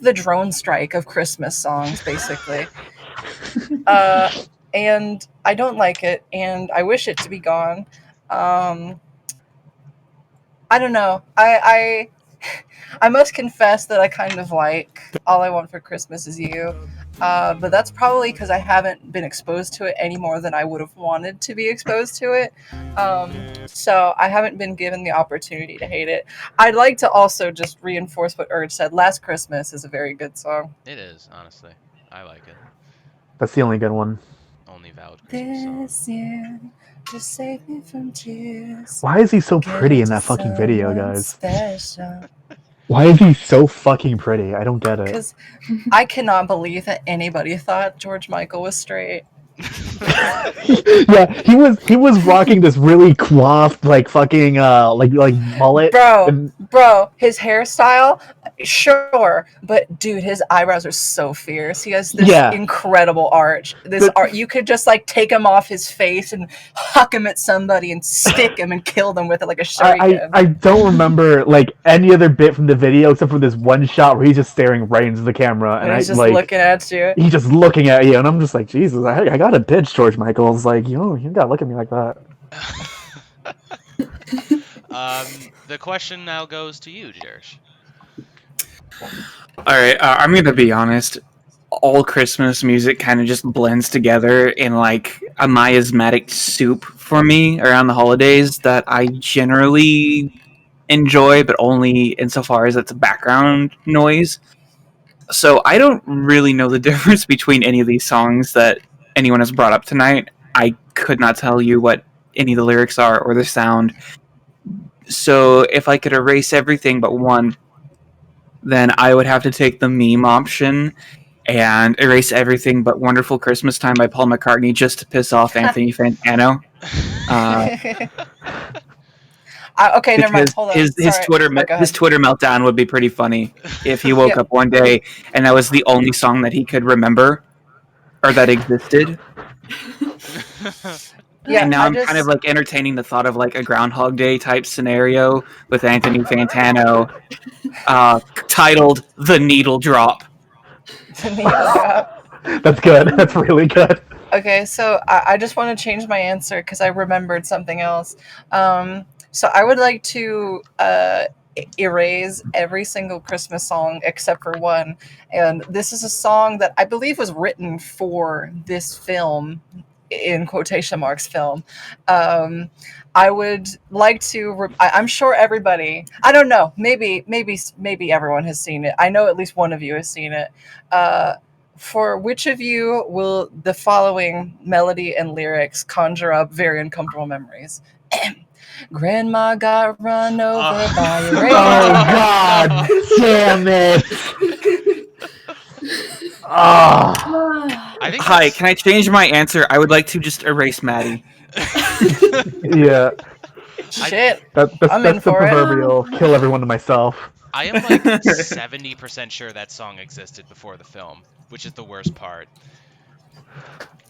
the drone strike of Christmas songs, basically. And I don't like it, and I wish it to be gone. I don't know. I must confess that I kind of like All I Want for Christmas Is You. But that's probably because I haven't been exposed to it any more than I would have wanted to be exposed to it. So I haven't been given the opportunity to hate it. I'd like to also just reinforce what Urge said. Last Christmas is a very good song. It is, honestly. I like it. That's the only good one. Only valid Christmas song. This year, just save me from tears. Why is he so pretty in that fucking video, guys? Why is he so fucking pretty? I don't get it. Because I cannot believe that anybody thought George Michael was straight. Yeah, he was rocking this really coiffed like fucking like mullet. Bro, his hairstyle, sure, but dude, his eyebrows are so fierce. He has this incredible arch. You could just like take him off his face and huck him at somebody and stick him and kill them with it like a shuriken. I don't remember like any other bit from the video except for this one shot where he's just staring right into the camera and he's just looking at you. He's just looking at you, and I'm just like, Jesus, I gotta ditch George Michael's. Like, you gotta look at me like that. The question now goes to you, Jersh. All right, I'm gonna be honest. All Christmas music kind of just blends together in like a miasmatic soup for me around the holidays that I generally enjoy, but only insofar as it's background noise. So I don't really know the difference between any of these songs that anyone has brought up tonight. I could not tell you what any of the lyrics are or the sound. So if I could erase everything but one, then I would have to take the meme option and erase everything but Wonderful Christmas Time by Paul McCartney just to piss off Anthony Fantano. Okay, never mind. Hold on. His Twitter meltdown would be pretty funny if he woke up one day and that was the only song that he could remember or that existed. And now I'm kind of like entertaining the thought of like a Groundhog Day type scenario with Anthony Fantano, titled "The Needle Drop." The Needle Drop. That's good. That's really good. Okay, so I just want to change my answer because I remembered something else. So I would like to erase every single Christmas song except for one. And this is a song that I believe was written for this film, in quotation marks film. I would like to. I'm sure everybody. I don't know. Maybe everyone has seen it. I know at least one of you has seen it. For which of you will the following melody and lyrics conjure up very uncomfortable memories? Grandma got run over by a reindeer. Oh God! Damn it! Ah. I think Hi, that's- can I change my answer? I would like to just erase Maddie. Yeah, Shit. that's I'm in the for it. proverbial kill everyone to myself. I am like 70% sure that song existed before the film, which is the worst part.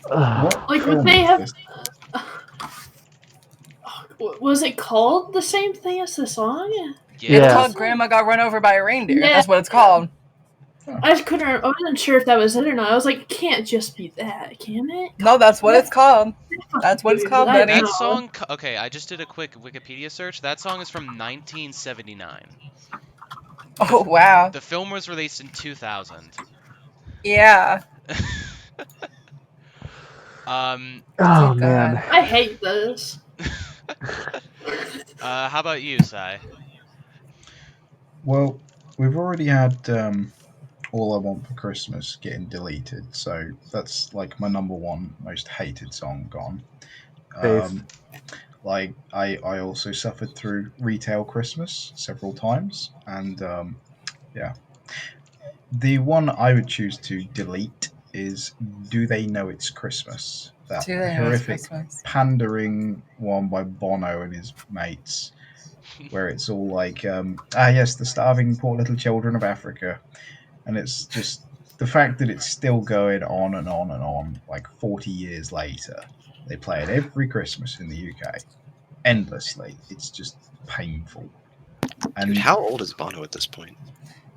What Like, film would they is have? this? Was it called the same thing as the song? It's Yeah. called Grandma Got Run Over by a Reindeer. Yeah. That's what it's called. I just couldn't. I wasn't sure if that was it or not. I was like, it can't just be that, can it? No, that's what it's called. That's what it's called, I buddy. That know. song, okay, I just did a quick Wikipedia search. That song is from 1979. Oh wow. The film was released in 2000. Yeah. Oh Dear man. God. I hate this. How about you, Sai? Well, we've already had All I Want for Christmas getting deleted, so that's like my number one most hated song gone. Based. Like I also suffered through Retail Christmas several times, and yeah, the one I would choose to delete is Do They Know It's Christmas? That Do they know it's horrific Christmas? pandering one by Bono and his mates, where it's all like, yes, the starving poor little children of Africa. And it's just the fact that it's still going on and on and on, like 40 years later. They play it every Christmas in the UK, endlessly. It's just painful. And Dude, how old is Bono at this point?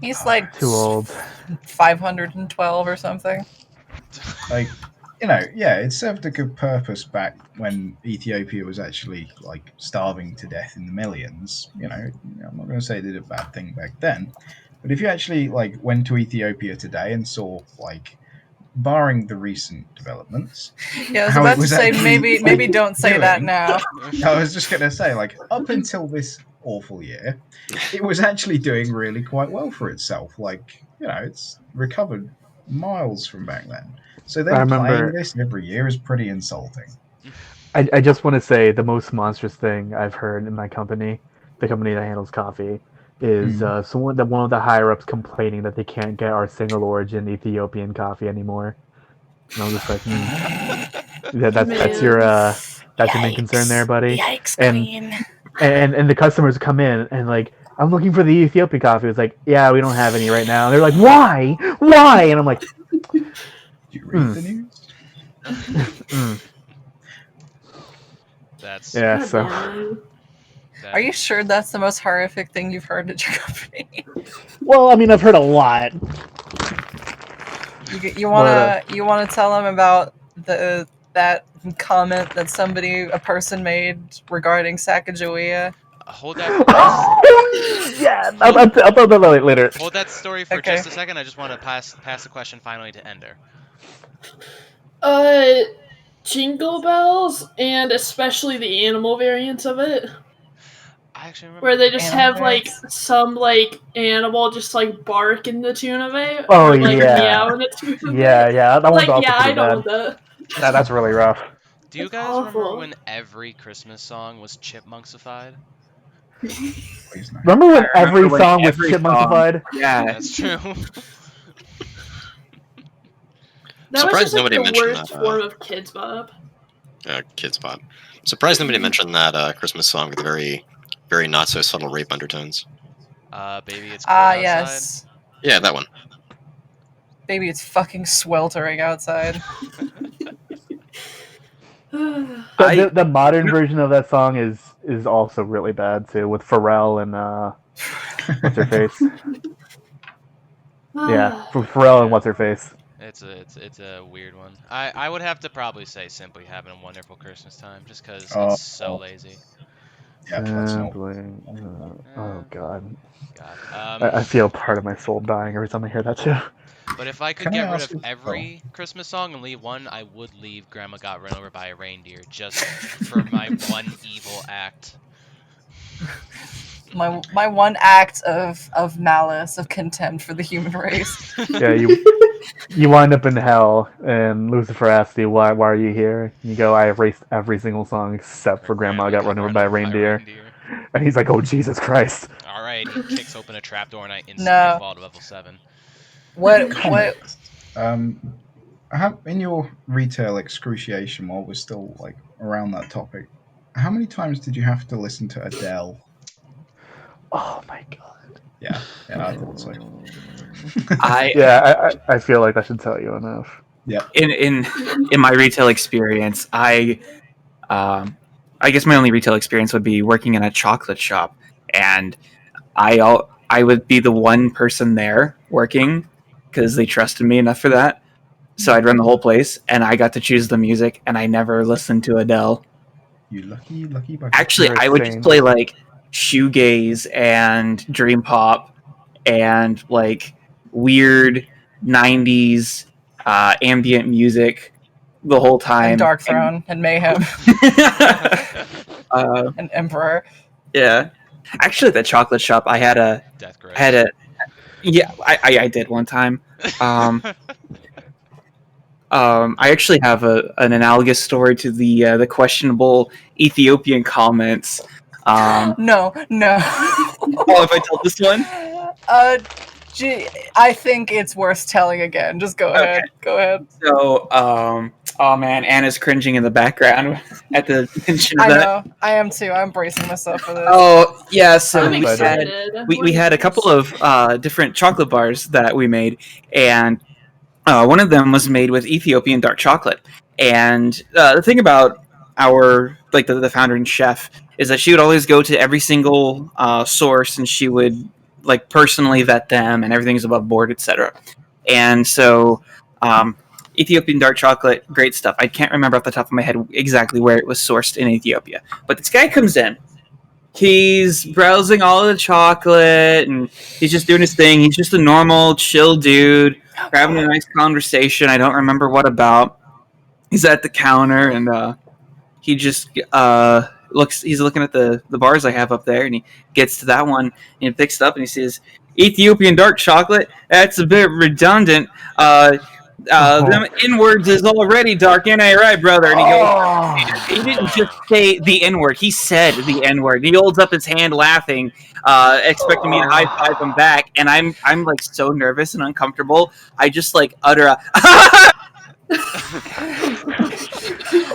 He's like Too old. 512 or something. like, yeah, it served a good purpose back when Ethiopia was actually like starving to death in the millions. I'm not going to say it did a bad thing back then, but if you actually like went to Ethiopia today and saw like, barring the recent developments, Yeah, I was how about it to was say actually, maybe like, don't say that doing- now. I was just going to say, like, up until this awful year, it was actually doing really quite well for itself. Like, it's recovered miles from back then. So I them playing remember. this every year is pretty insulting. I just want to say the most monstrous thing I've heard in my company, the company that handles coffee, is one of the higher ups complaining that they can't get our single origin Ethiopian coffee anymore. And I'm just like, that's your main concern there, buddy. Yikes, And- queen. And the customers come in and like, I'm looking for the Ethiopian coffee. It's like, yeah, we don't have any right now. And they're like, why? And I'm like, Do you read the news? That's yeah. God So damn it. that- Are you sure that's the most horrific thing you've heard at your company? well, I mean, I've heard a lot. You wanna tell them about that comment that a person made regarding Sacagawea? Hold that. Yeah, I'll tell that later. Hold that story for Okay. just a second. I just want to pass the question finally to Ender. Jingle bells, and especially the animal variants of it, I actually remember where they just Animal have like variants? some like animal just like bark in the tune of it. Oh, or, like, yeah. meow in the tune of Yeah, it. that one's Like, also yeah, I pretty know bad. that. That's really rough. Do you It's guys remember awful. when every Christmas song was chipmunksified? Please no. Remember when I remember every when song was every song- chipmunkified? Yeah. That's true. That was Surprised just like nobody the mentioned worst that, form of kids bop. Kids Pop. I'm surprised nobody mentioned that Christmas song with the very, very not so subtle rape undertones. Baby, it's cold Ah, outside. yes. Yeah, that one. Baby, it's fucking sweltering outside. The modern version of that song is also really bad too, with Pharrell and what's her face? Yeah, for Pharrell and what's her face. It's a weird one. I would have to probably say simply having a wonderful Christmas time, just because Oh. it's so lazy. Yeah, that's not. Sampling. Oh God. God. I feel part of my soul dying every time I hear that too. But if I could Can I get rid ask of you? every Christmas song and leave one, I would leave Grandma Got Run Over by a Reindeer just for my one evil act. My one act of malice, of contempt for the human race. Yeah, you wind up in hell, and Lucifer asks you, "Why are you here?" And you go, "I erased every single song except for Grandma Got Run Over by a Reindeer." And he's like, "Oh Jesus Christ!" All right, he kicks open a trapdoor and I instantly No. fall to level 7. What In your retail excruciation, while we're still like around that topic, how many times did you have to listen to Adele? Oh my God. Yeah, I thought so. I feel like I should tell you enough. Yeah. In my retail experience, I guess my only retail experience would be working in a chocolate shop, and I would be the one person there working because they trusted me enough for that. So I'd run the whole place, and I got to choose the music, and I never listened to Adele. You lucky bugger. Actually, You're a I would just saint. play like shoegaze and dream pop and like weird '90s ambient music the whole time. and Dark Throne and Mayhem uh, and Emperor. yeah, actually, at the chocolate shop, I had a yeah, I did one time. I actually have an analogous story to the questionable Ethiopian comments. No. Oh, if I tell this one? I think it's worth telling again. Just go ahead. Go ahead. So, oh man, Anna's cringing in the background at the mention of I that. know. I am too. I'm bracing myself for this. Oh yeah, so I'm we excited. we had a couple of different chocolate bars that we made, and one of them was made with Ethiopian dark chocolate. And the thing about our like the founder and chef is that she would always go to every single source, and she would like personally vet them, and everything's above board, etc. And so Ethiopian dark chocolate, great stuff. I can't remember off the top of my head exactly where it was sourced in Ethiopia, but this guy comes in. He's browsing all of the chocolate, and he's just doing his thing. He's just a normal, chill dude, having a nice conversation. I don't remember what about. He's at the counter, and he just looks. He's looking at the bars I have up there, and he gets to that one, and he picks it up, and he says, "Ethiopian dark chocolate. That's a bit redundant. Them N-words is already dark, ain't I right, brother?" And he goes, he didn't just say the N-word, he said the N-word. He holds up his hand laughing, expecting me to high-five him back, and I'm like so nervous and uncomfortable. I just like utter a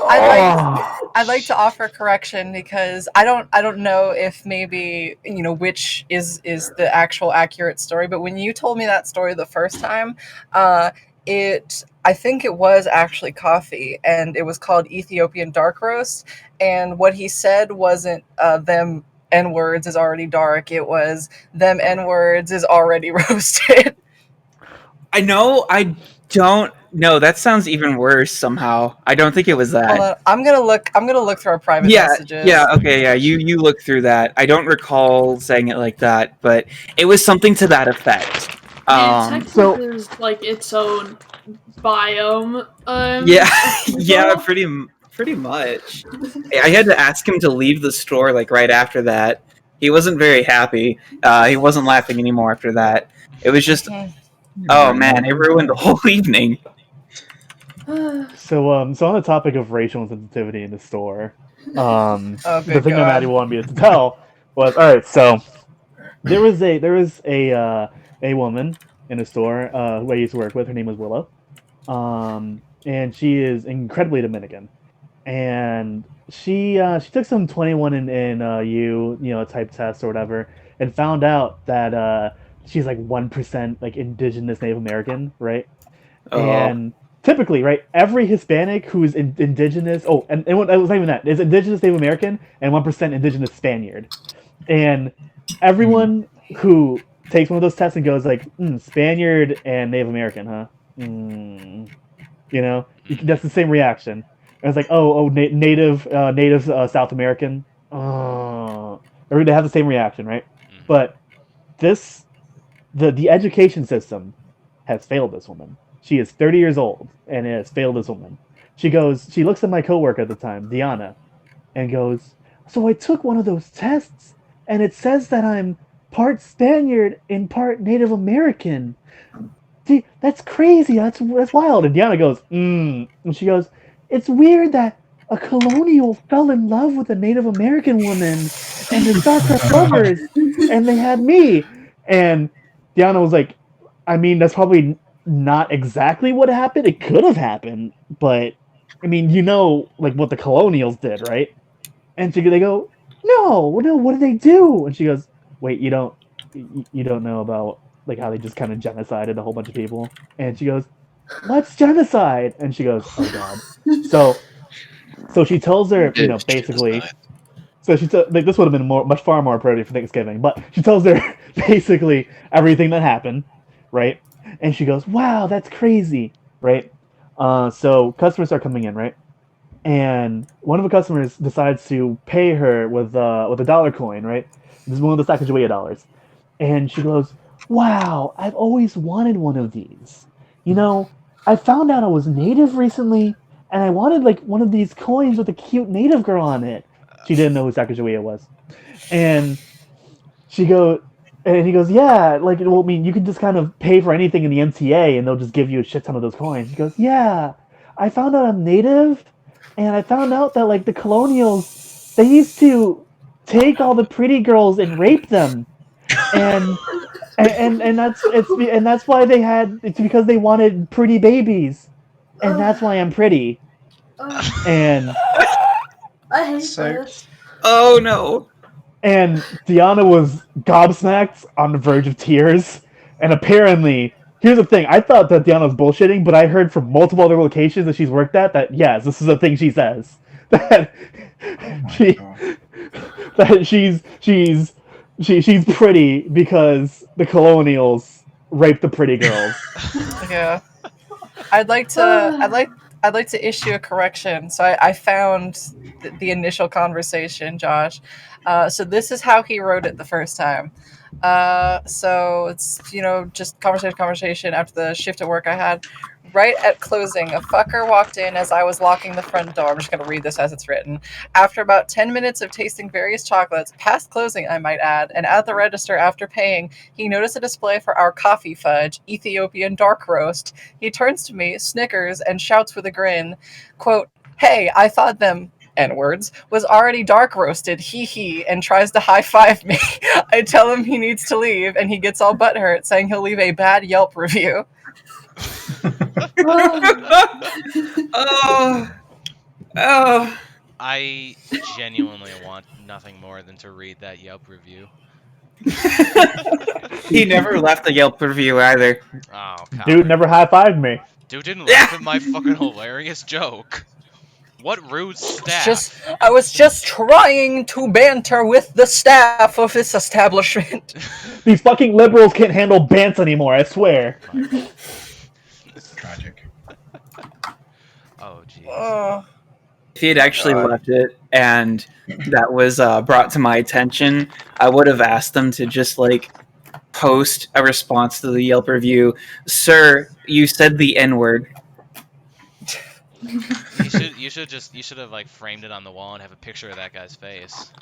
I'd like to offer correction because I don't know if maybe which is the actual accurate story, but when you told me that story the first time, I think it was actually coffee, and it was called Ethiopian dark roast, and what he said wasn't them N-words is already dark, it was them N-words is already roasted. I know, I don't know. That sounds even worse somehow. I don't think it was that. Hold on, I'm gonna look through our private messages. Yeah, okay, yeah. You look through that. I don't recall saying it like that, but it was something to that effect. Texas is like its own biome. Yeah, pretty much. I had to ask him to leave the store like right after that. He wasn't very happy. He wasn't laughing anymore after that. It was just, oh man, it ruined the whole evening. So on the topic of racial insensitivity in the store, the thing that God. Maddie wanted me to tell was, all right. So there was a woman in a store who I used to work with. Her name was Willow, and she is incredibly Dominican, and she took some 21 in type test or whatever, and found out that she's like 1% like indigenous Native American, right? And typically, right, every Hispanic who is indigenous, and it was not even that, is indigenous Native American and 1% indigenous Spaniard. And everyone who takes one of those tests and goes like, Spaniard and Native American, huh? That's the same reaction. And it's like, native South American. They have the same reaction, right? Mhm. But the education system has failed this woman. She is 30 years old and it has failed this woman. She looks at my coworker at the time, Diana, and goes, "So I took one of those tests, and it says that I'm part Spaniard and part Native American. That's crazy. That's wild." And Diana goes, And she goes, "It's weird that a colonial fell in love with a Native American woman, and they're star-crossed lovers, and they had me." And Diana was like, "I mean, that's probably not exactly what happened. It could have happened, but I mean, like what the colonials did, right?" And they go, "No, no, what did they do?" And she goes, "Wait, you don't know about like how they just kind of genocided a whole bunch of people?" And she goes, "What's genocide?" And she goes, "Oh God." So she tells her, It's basically. genocide. So like this would have been far more appropriate for Thanksgiving, but she tells her basically everything that happened, right? And she goes, "Wow, that's crazy," right? So customers start coming in, right? And one of the customers decides to pay her with a dollar coin, right? This is one of the Sacagawea dollars, and she goes, "Wow, I've always wanted one of these. You know, I found out I was native recently, and I wanted like one of these coins with a cute native girl on it." She didn't know who Sacagawea was, and she go, and he goes, "Yeah, like, well, I mean, you can just kind of pay for anything in the MTA, and they'll just give you a shit ton of those coins." He goes, "Yeah, I found out I'm native, and I found out that like the colonials, they used to take all the pretty girls and rape them, and and that's why it's because they wanted pretty babies, and that's why I'm pretty." And I hate So- this. Oh no. and Diana was gobsmacked on the verge of tears. And apparently, here's the thing: I thought that Diana was bullshitting, but I heard from multiple other locations that she's worked at that yes, this is a thing she says that Oh my she God. that she's pretty because the colonials raped the pretty girls. Yeah. I'd like to issue a correction. So I found the initial conversation, Josh. So this is how he wrote it the first time. So it's just conversation after the shift at work I had. Right at closing, a fucker walked in as I was locking the front door. I'm just going to read this as it's written. After about 10 minutes of tasting various chocolates, past closing, I might add, and at the register after paying, he noticed a display for our coffee fudge, Ethiopian dark roast. He turns to me, snickers, and shouts with a grin, quote, "Hey, I thought them N-words was already dark roasted, hee hee," and tries to high five me. I tell him he needs to leave, and he gets all butthurt, saying he'll leave a bad Yelp review. Oh. Oh. I genuinely want nothing more than to read that Yelp review. He never left a Yelp review either. Oh, Dude coward. never high-fived me. Dude didn't laugh at my fucking hilarious joke. What rude staff. I was just trying to banter with the staff of this establishment. These fucking liberals can't handle bants anymore, I swear. Tragic. Oh, jeez. Oh. If he had actually left it and that was brought to my attention, I would have asked them to just like post a response to the Yelp review. "Sir, you said the N-word." You should have like framed it on the wall and have a picture of that guy's face.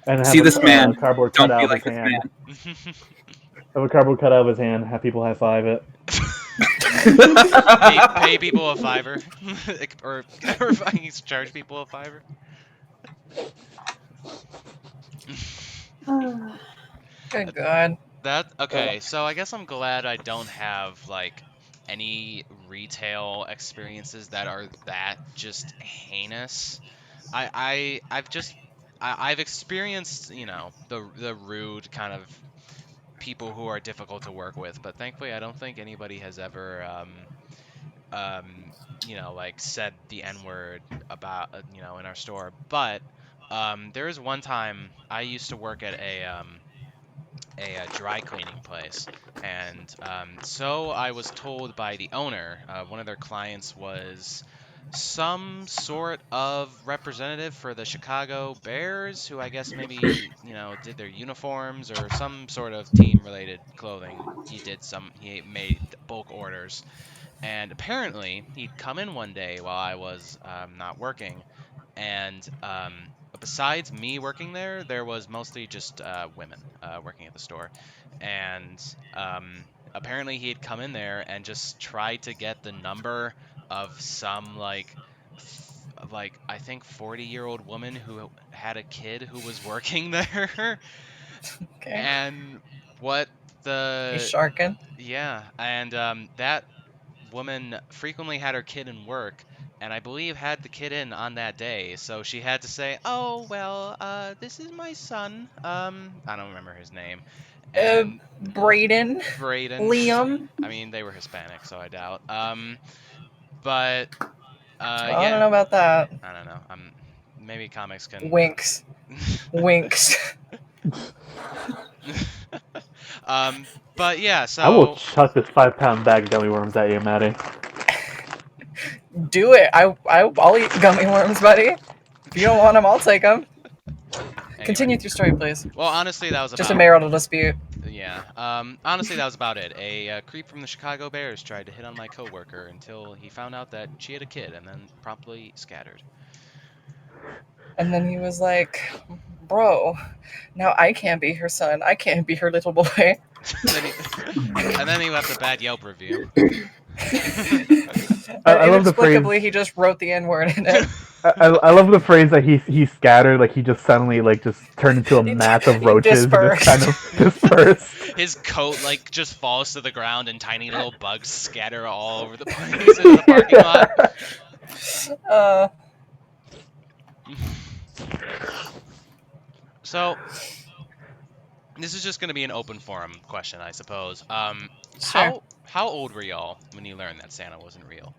And See this man. Cardboard Don't cut be out of like his this hand. man. Have a cardboard cut out of his hand. Have people high five it. Pay people a $5, or fucking charge people a $5. Good God. Okay, so I guess I'm glad I don't have like any retail experiences that are that just heinous. I've experienced, the rude kind of people who are difficult to work with, but thankfully I don't think anybody has ever like said the N-word about in our store. But there was one time I used to work at a dry cleaning place, and so I was told by the owner. One of their clients was some sort of representative for the Chicago Bears, who I guess maybe, did their uniforms or some sort of team-related clothing. He made bulk orders. And apparently, he'd come in one day while I was not working, and besides me working there was mostly just women working at the store. And apparently, he had come in there and just tried to get the number of some like I think 40-year-old woman who had a kid who was working there. Okay. And what the He's sharking. yeah, and that woman frequently had her kid in work, and I believe had the kid in on that day, so she had to say, "Oh well, this is my son." I don't remember his name, and Braden. Braden. Liam. I mean, they were Hispanic, so I doubt. But I yeah, don't know about that. I don't know. Maybe Comix can. Winks. Winks. But yeah, so I will chuck this 5-pound bag of gummy worms at you, Maddie. Do it. I'll eat gummy worms, buddy. If you don't want them, I'll take them. Anyway. Continue with your story, please. Well, honestly, that was Just a about marital dispute. Yeah. Honestly, that was about it. A creep from the Chicago Bears tried to hit on my coworker until he found out that she had a kid, and then promptly scattered. And then he was like, "Bro, now I can't be her son. I can't be her little boy." and then he left a bad Yelp review. I love the phrase. Inexplicably, he just wrote the N-word in it. I love the phrase that he scattered, like he just suddenly just turned into a mass of roaches and just kind of dispersed. His coat just falls to the ground and tiny little bugs scatter all over the place in the parking lot. So this is just going to be an open forum question, I suppose. Sure. How old were y'all when you learned that Santa wasn't real?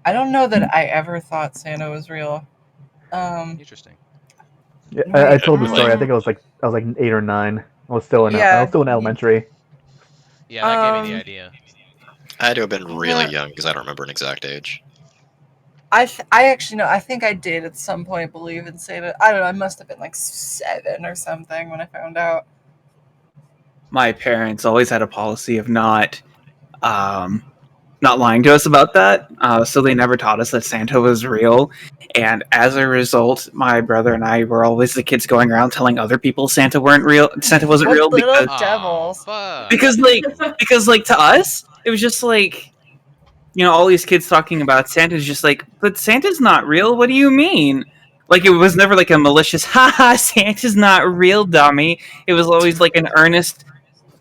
I don't know that I ever thought Santa was real. Interesting. Yeah, I told the story. I think I was like 8 or 9. I was still in elementary. Yeah, that gave me the idea. I had to have been really young because I don't remember an exact age. I actually know. I think I did at some point believe in Santa. I don't know. I must have been 7 or something when I found out. My parents always had a policy of not lying to us about that, so they never taught us that Santa was real. And as a result, my brother and I were always the kids going around telling other people Santa wasn't real Little devils. because to us it was just all these kids talking about Santa's just but Santa's not real. What do you mean? It was never a malicious haha Santa's not real, dummy. It was always an earnest,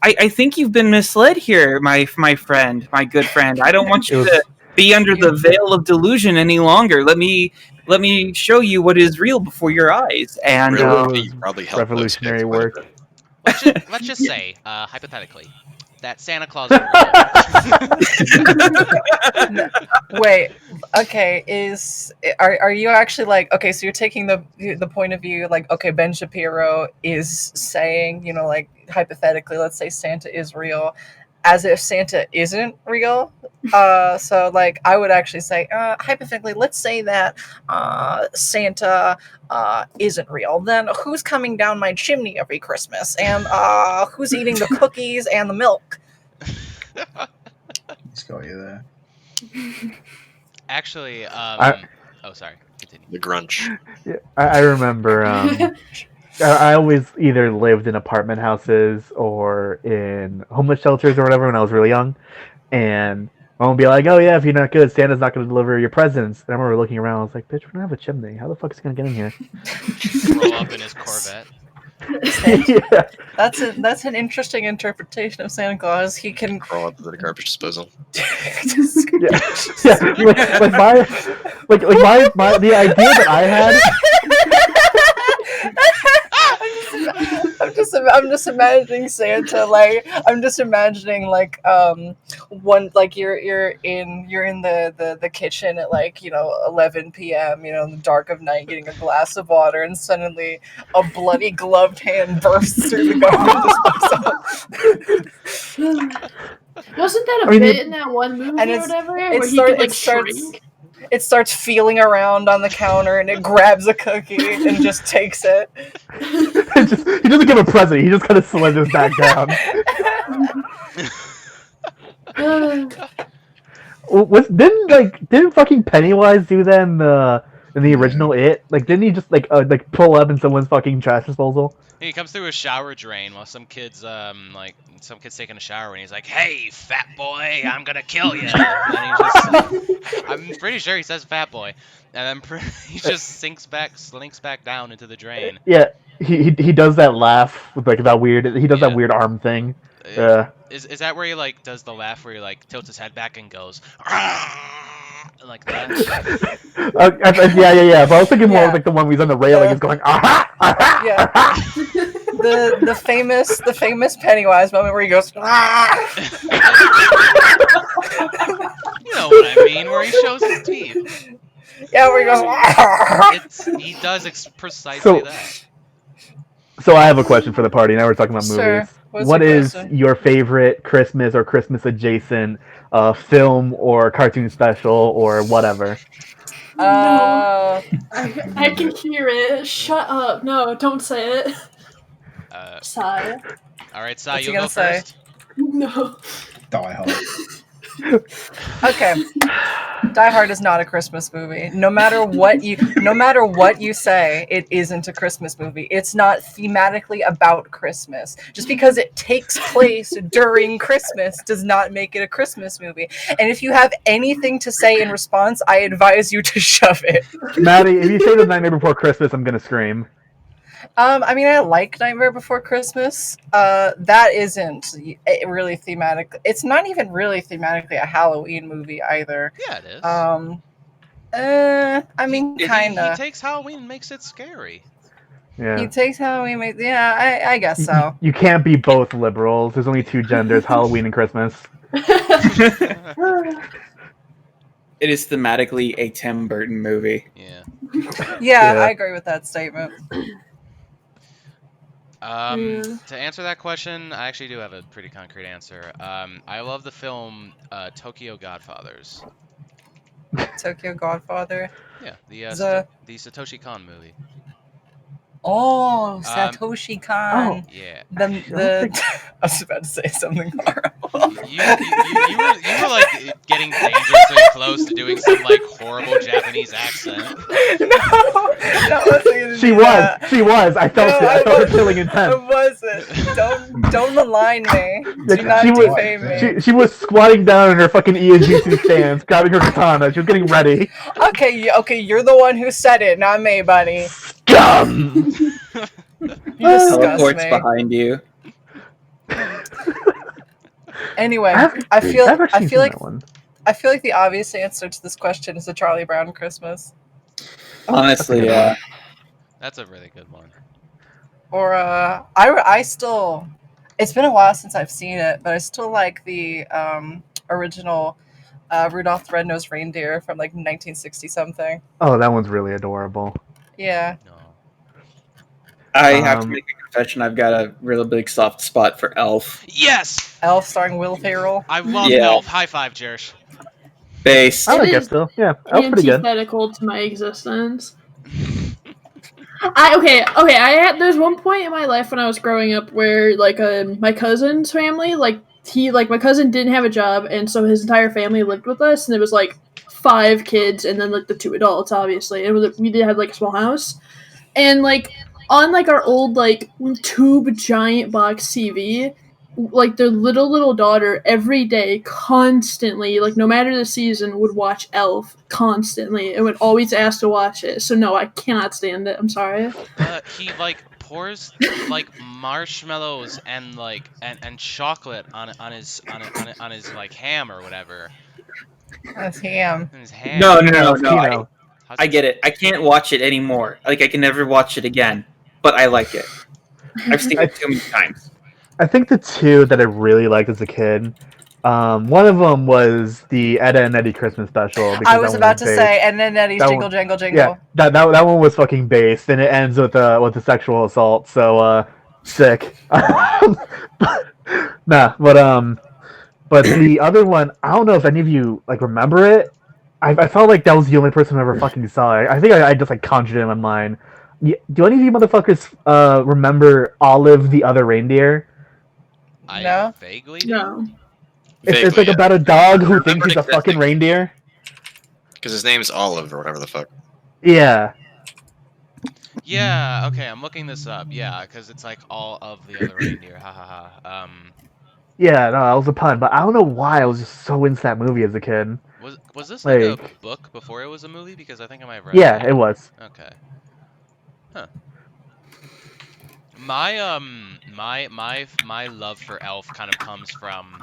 I think you've been misled here, my friend, my good friend. I don't want you to be under the veil of delusion any longer. Let me show you what is real before your eyes. And probably revolutionary work. Let's just say, hypothetically, that Santa Claus is real. Wait, okay, are you actually okay, so you're taking the point of view okay, Ben Shapiro is saying, hypothetically, let's say Santa is real, as if Santa isn't real. So I would actually say, hypothetically, let's say that Santa isn't real. Then who's coming down my chimney every Christmas? And who's eating the cookies and the milk? He's got you there. Actually, sorry. Continue. The grunch. Yeah, I remember. I always either lived in apartment houses or in homeless shelters or whatever when I was really young, and I would be like, "Oh yeah, if you're not good, Santa's not going to deliver your presents." And I remember looking around, I was like, "Bitch, we don't have a chimney. How the fuck is he going to get in here?" Roll up in his Corvette. Yeah. That's an interesting interpretation of Santa Claus. He can Crawl up to the garbage disposal. Yeah. The idea that I had. I'm just imagining Santa I'm just imagining one you're in the kitchen at 11 p.m. in the dark of night getting a glass of water, and suddenly a bloody gloved hand bursts through the garbage disposal. Wasn't that a bit in that one movie and or whatever it where he start- could it starts- shrink? It starts feeling around on the counter and it grabs a cookie and just takes it. He doesn't give a present. He just kind of slithers back down. Didn't fucking Pennywise do that in the original It? Like, didn't he just like pull up in someone's fucking trash disposal? He comes through a shower drain while some kid's taking a shower, and he's like, "Hey, fat boy, I'm gonna kill you." I'm pretty sure he says "fat boy," and then he just slinks back down into the drain. Yeah, he does that laugh with like that weird. He does that weird arm thing. Yeah. Is that where he like does the laugh where he like tilts his head back and goes like that? Yeah. But I was thinking more of like the one where he's on the railing, he's going aha, aha, Yeah. aha. The famous Pennywise moment where he goes ah! You know what I mean, where he shows his teeth. Yeah, where he goes ah! He does precisely that. So I have a question for the party. Now we're talking about Sure. movies. What's What your is question? your favorite Christmas or Christmas adjacent film or cartoon special or whatever? I can hear it. Shut up. No, don't say it. Sigh. All right, Sai, What's he you'll go gonna say? first. No. Die Hard. Okay. Die Hard is not a Christmas movie. No matter what you say, it isn't a Christmas movie. It's not thematically about Christmas. Just because it takes place during Christmas does not make it a Christmas movie. And if you have anything to say in response, I advise you to shove it. Maddie, if you say The Nightmare Before Christmas, I'm gonna scream. I mean, I like Nightmare Before Christmas. That isn't really thematic. It's not even really thematically a Halloween movie either. Yeah, it is. I mean, kinda. He takes Halloween and makes it scary. Yeah. He takes Halloween. I guess so. You can't be both liberals. There's only two genders: Halloween and Christmas. It is thematically a Tim Burton movie. Yeah. Yeah, I agree with that statement. To answer that question, I actually do have a pretty concrete answer. I love the film Tokyo Godfathers. Tokyo Godfather. Yeah, the Satoshi Kon movie. Oh, Satoshi Kon. Yeah. I was about to say something horrible. You were like getting dangerously close to doing some like horrible Japanese accent. She was. I felt it. I felt her killing intent. It wasn't. Don't malign me. Do not defame me. She was squatting down in her fucking Iajutsu stance, grabbing her katana. She was getting ready. Okay, you're the one who said it, not me, buddy. Scum! You disgust Teleports me. behind you. Anyway, I feel like the the obvious answer to this question is a Charlie Brown Christmas. Honestly, yeah. That's a really good one. Or I still. It's been a while since I've seen it, but I still like the original Rudolph the Red-Nosed Reindeer from like 1960 something. Oh, that one's really adorable. Yeah. No. I have to make a confession. I've got a really big soft spot for Elf. Yes! Elf starring Will Ferrell. I love Yeah. Elf. High five, Jersh. Base. I like It it is still. Yeah, that was pretty good. Antithetical to my existence. There's one point in my life when I was growing up where like my cousin's family, my cousin didn't have a job, and so his entire family lived with us, and it was like 5 kids and then like the 2 adults, obviously. We did have like a small house, and like on like our old like tube giant box TV, like their little daughter every day, constantly, like no matter the season, would watch Elf constantly and would always ask to watch it. So no, I cannot stand it. I'm sorry. He like pours like marshmallows and like and chocolate on his like ham or whatever. That's ham. On his ham. No. I get it. I can't watch it anymore. Like, I can never watch it again. But I like it. I've seen it too many times. I think the 2 that I really liked as a kid, one of them was the Edda and Eddie Christmas special. I was about to say, and then Eddie's Jingle Jangle Jingle. Yeah, that one was fucking based, and it ends with the sexual assault. So sick. But the other one, I don't know if any of you like remember it. I felt like that was the only person who ever fucking saw it. I think I just like conjured it in my mind. Do any of you motherfuckers remember Olive the Other Reindeer? I No. vaguely do. No. It's like yeah. about a dog who remember thinks it he's a fucking existing. reindeer. Because his name's Olive or whatever the fuck. Yeah. Yeah, okay, I'm looking this up. Yeah, because it's like all of the other reindeer. Ha ha ha. Yeah, no, that was a pun, but I don't know why I was just so into that movie as a kid. Was this like a Like, book before it was a movie? Because I think I might have read yeah, that. it was. Okay. Huh. My love for Elf kind of comes from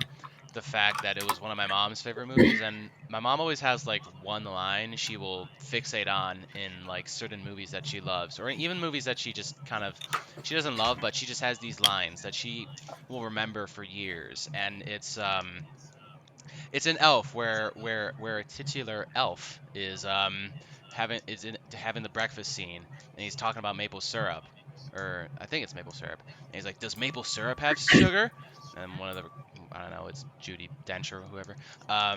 the fact that it was one of my mom's favorite movies, and my mom always has like one line she will fixate on in like certain movies that she loves, or even movies that she just kind of she doesn't love, but she just has these lines that she will remember for years, and it's an elf where a titular elf is having the breakfast scene, and he's talking about maple syrup, or I think it's maple syrup, and he's like, "Does maple syrup have sugar?" And one of the I don't know, it's Judy Dench or whoever. I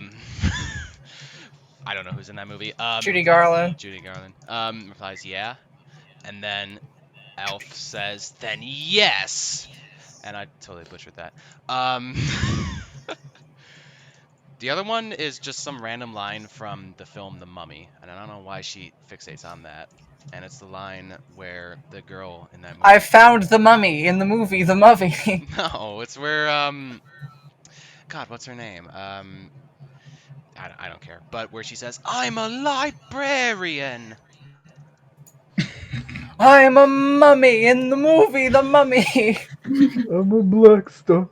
don't know who's in that movie. Judy Garland. Judy Garland replies, "Yeah," and then Elf says, "Then yes," and I totally butchered that. The other one is just some random line from the film The Mummy, and I don't know why she fixates on that. And it's the line where the girl in that movie. I found the mummy in the movie The Mummy. No, it's where God, what's her name? I don't care. But where she says, "I'm a librarian." I'm a mummy in the movie The Mummy. I'm a black star.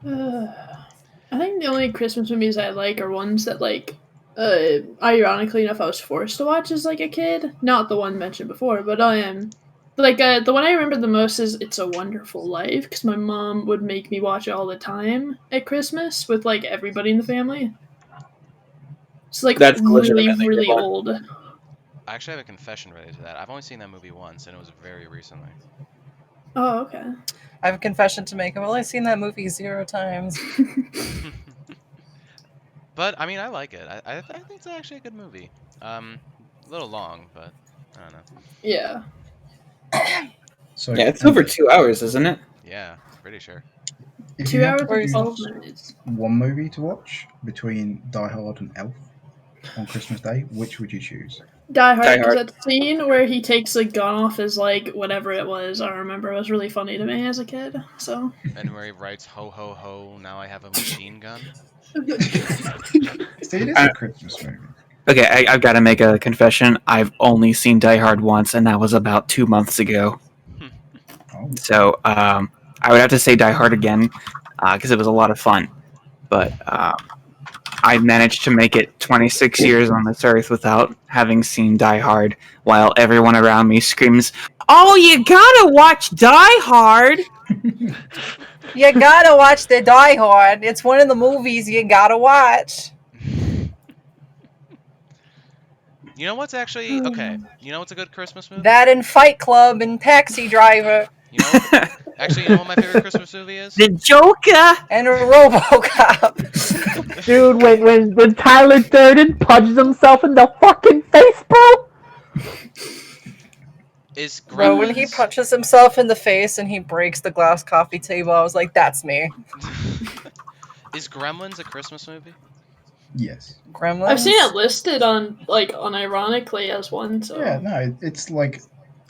I think the only Christmas movies I like are ones that, like, ironically enough, I was forced to watch as like a kid. Not the one mentioned before, but the one I remember the most is "It's a Wonderful Life" because my mom would make me watch it all the time at Christmas with like everybody in the family. It's like That's really, legitimately really good one. old. I actually have a confession related to that. I've only seen that movie once, and it was very recently. Oh, okay. I have a confession to make. I've only seen that movie 0 times. But I mean, I like it. I think it's actually a good movie. A little long, but I don't know. Yeah. So Yeah, it's over 2 hours, isn't it? Yeah, pretty sure. if 2 you had hours to and choose 12 minutes. one movie to watch between Die Hard and Elf on Christmas Day, which would you choose? Die Hard, Die because Hard. that scene where he takes the gun off his, like, whatever it was, I remember, it was really funny to me as a kid, so. And where he writes, "Ho ho ho, now I have a machine gun." See, it is a Christmas movie. Okay, I've got to make a confession. I've only seen Die Hard once, and that was about 2 months ago. Oh, So I would have to say Die Hard again because it was a lot of fun. But I managed to make it 26 years on this earth without having seen Die Hard, while everyone around me screams, "Oh, you gotta watch Die Hard!" You gotta watch the Die Hard. It's one of the movies you gotta watch. You know what's actually okay? You know what's a good Christmas movie? That and Fight Club and Taxi Driver You know, actually, you know what my favorite Christmas movie is? The Joker! and RoboCop. Dude, when Tyler Durden punches himself in the fucking face, bro. Is Bro, when he Gremlins? punches himself in the face and he breaks the glass coffee table, I was like, that's me. Is Gremlins a Christmas movie? yes. Gremlins? I've seen it listed on, like, unironically as one, so. Yeah, no, it's like,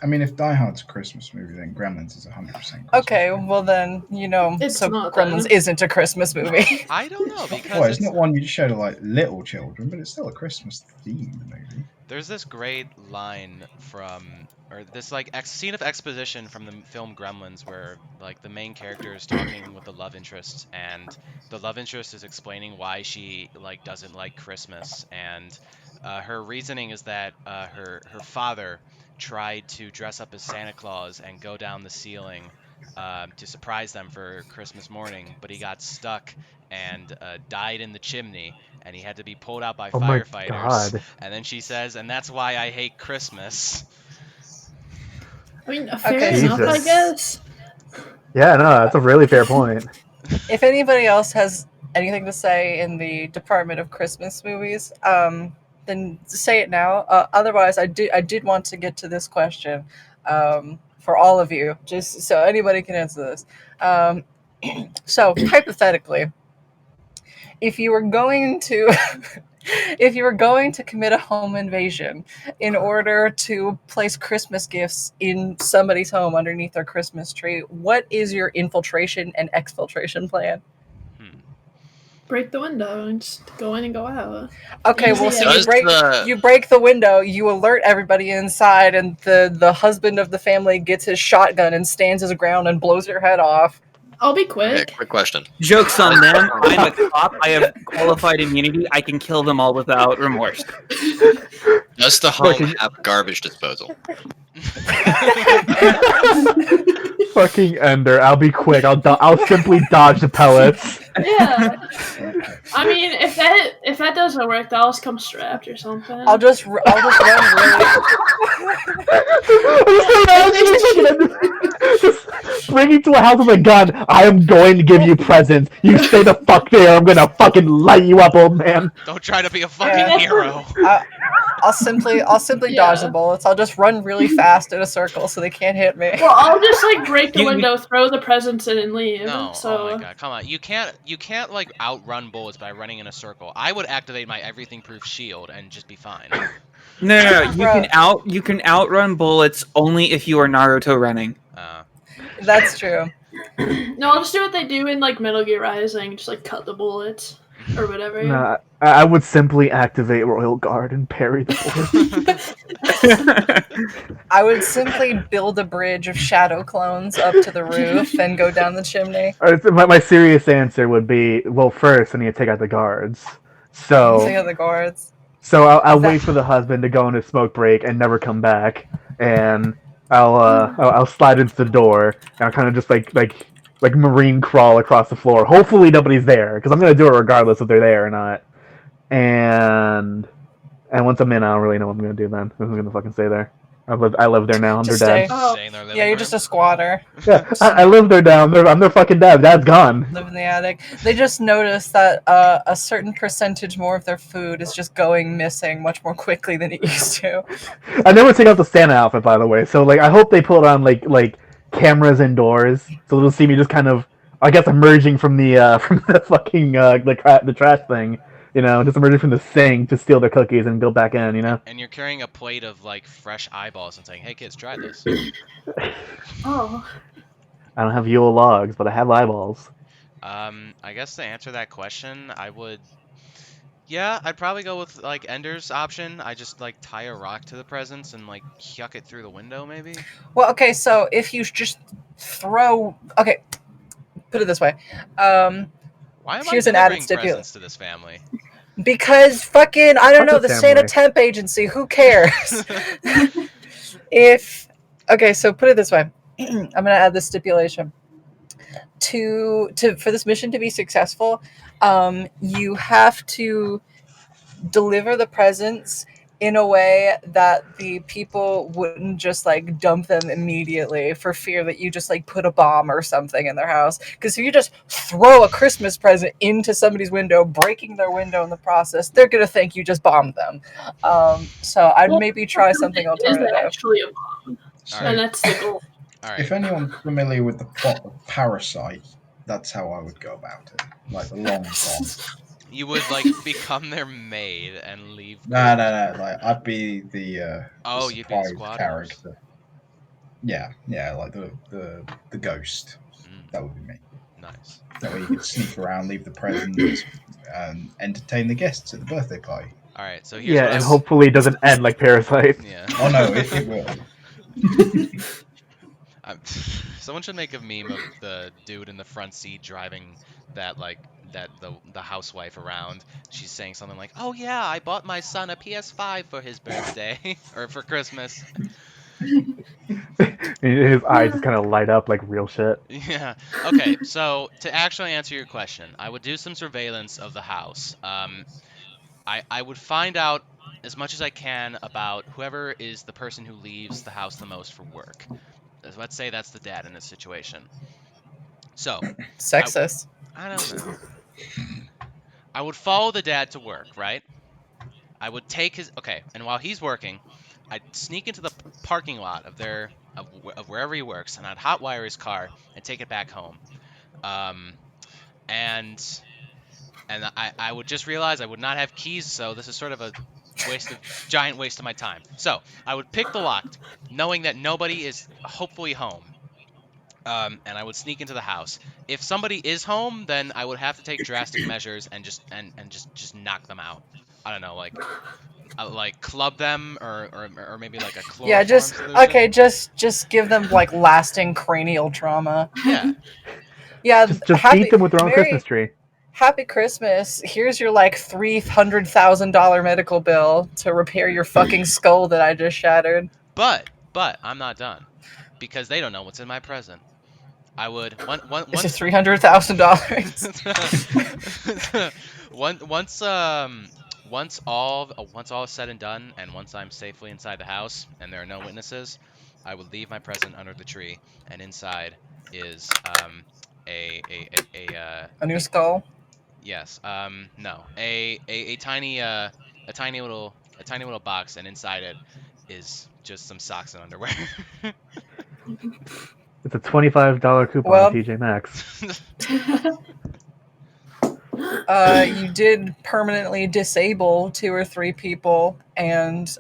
I mean, if Die Hard's a Christmas movie, then Gremlins is 100% Christmas. Okay, movie. well then, It's so not Gremlins then. isn't a Christmas movie. I don't know Well, because it's not one you show to like little children, but it's still a Christmas themed movie. there's this great line from, or this like scene of exposition from the film Gremlins where like the main character is talking with the love interest, and the love interest is explaining why she like doesn't like Christmas, and her reasoning is that her father tried to dress up as Santa Claus and go down the ceiling to surprise them for Christmas morning, but he got stuck and died in the chimney, and he had to be pulled out by Oh my firefighters. God. And then she says, "And that's why I hate Christmas." I mean, fair Okay. enough, I Jesus. guess. Yeah, no, that's a really fair point. If anybody else has anything to say in the department of Christmas movies, then say it now. Otherwise, I did want to get to this question for all of you, just so anybody can answer this. So hypothetically, if you were going to if you were going to commit a home invasion in order to place Christmas gifts in somebody's home underneath their Christmas tree, what is your infiltration and exfiltration plan? Break the window and just go in and go out. Okay, well, Easy so as- you break the window, you alert everybody inside, and the husband of the family gets his shotgun and stands his ground and blows your head off. I'll be Okay, quick. quick question. Joke's on them. I'm a cop. I have qualified immunity. I can kill them all without remorse. Does the Look, home have garbage disposal? Fucking Ender. I'll be quick. I'll simply dodge the pellets. Yeah. I mean, if that doesn't work, they'll just come strapped or something. I'll just run really. Just bringing to a house with a gun. I am going to give you presents. You stay the fuck there. I'm gonna fucking light you up, old man. Don't try to be a fucking Yeah. hero. I'll simply dodge the bullets. I'll just run really fast in a circle so they can't hit me. Well, I'll just like break the You- window, throw the presents in, and leave. No, So oh my god, come on. You can't like outrun bullets by running in a circle. I would activate my everything proof shield and just be fine. No. Bro. You can outrun bullets only if you are Naruto running. That's true. no, I'll just do what they do in like Metal Gear Rising, just like cut the bullets or whatever. Nah, I would simply activate Royal Guard and parry the bullet. I would simply build a bridge of shadow clones up to the roof and go down the chimney. Alright, so my serious answer would be, well, first I need to take out the guards. See So the guards. I'll wait for the husband to go on his smoke break and never come back, and I'll slide into the door and I'll kind of just like marine crawl across the floor. Hopefully nobody's there, because I'm gonna do it regardless if they're there or not. And once I'm in, I don't really know what I'm gonna do then. I'm gonna fucking stay there. I live there now. I'm their Just dad. stay. Oh. Stay in their living Yeah, you're room. just a squatter. Yeah, I live there now. I'm their fucking dad. Dad's gone. Live in the attic. They just noticed that a certain percentage more of their food is just going missing much more quickly than it used to. I never take out the Santa outfit, by the way. So like, I hope they put on like cameras indoors, so they'll see me just kind of, I guess, emerging from the fucking the trash thing. You know, just emerging from the sink to steal their cookies and go back in. You know. And you're carrying a plate of like fresh eyeballs and saying, "Hey kids, try this." Oh. I don't have Yule logs, but I have eyeballs. I guess to answer that question, I'd probably go with like Ender's option. I just like tie a rock to the presents and like yuck it through the window, maybe. Well, okay, so if you just throw, okay, put it this way, Why am Here's I an added delivering stipulation. presents to this family? because fucking, I don't Fuck know, the the Santa family. temp agency, who cares? Okay, so put it this way, I'm gonna add this stipulation. For this mission to be successful, you have to deliver the presents in a way that the people wouldn't just like dump them immediately for fear that you just like put a bomb or something in their house. Because if you just throw a Christmas present into somebody's window, breaking their window in the process, they're gonna think you just bombed them. So I'd Well, maybe try something Is alternative. actually a bomb, So, and that's the goal. All right. if anyone's familiar with the plot of Parasite, that's how I would go about it. Like the long con. You would like become their maid and leave. No. Like I'd be the Oh, the you'd be the surprise squad character. Yeah, like the ghost. Mm, That would be me. nice. That way you could sneak around, leave the presents, and entertain the guests at the birthday party. All right. So here's Yeah, what and I- hopefully it doesn't end like Parasite. Yeah. Oh no, it will. Someone should make a meme of the dude in the front seat driving the housewife around. She's saying something like, "Oh yeah, I bought my son a PS5 for his birthday or for Christmas." His eyes just kind of light up like real shit. Yeah. Okay. So to actually answer your question, I would do some surveillance of the house. I would find out as much as I can about whoever is the person who leaves the house the most for work. Let's say that's the dad in this situation. So Sexist. I don't know. I would follow the dad to work, right? I would take his and while he's working, I'd sneak into the parking lot of wherever he works, and I'd hotwire his car and take it back home. Um, and I would just realize I would not have keys, so this is sort of a giant waste of my time. So I would pick the lock, knowing that nobody is hopefully home. And I would sneak into the house. If somebody is home, then I would have to take drastic measures and just knock them out. I don't know, like club them or maybe like a chloroform Yeah, just solution. okay. Just give them like lasting cranial trauma. Yeah. Yeah, Just beat them with their own Christmas tree. Happy Christmas. Here's your like $300,000 medical bill to repair your fucking skull that I just shattered. But I'm not done, because they don't know what's in my present. I would It's $300,000. Once all is said and done, and once I'm safely inside the house and there are no witnesses, I would leave my present under the tree, and inside is a new skull. Yes. No. A tiny little box, and inside it is just some socks and underwear. It's a $25 coupon at TJ Maxx. You did permanently disable 2 or 3 people and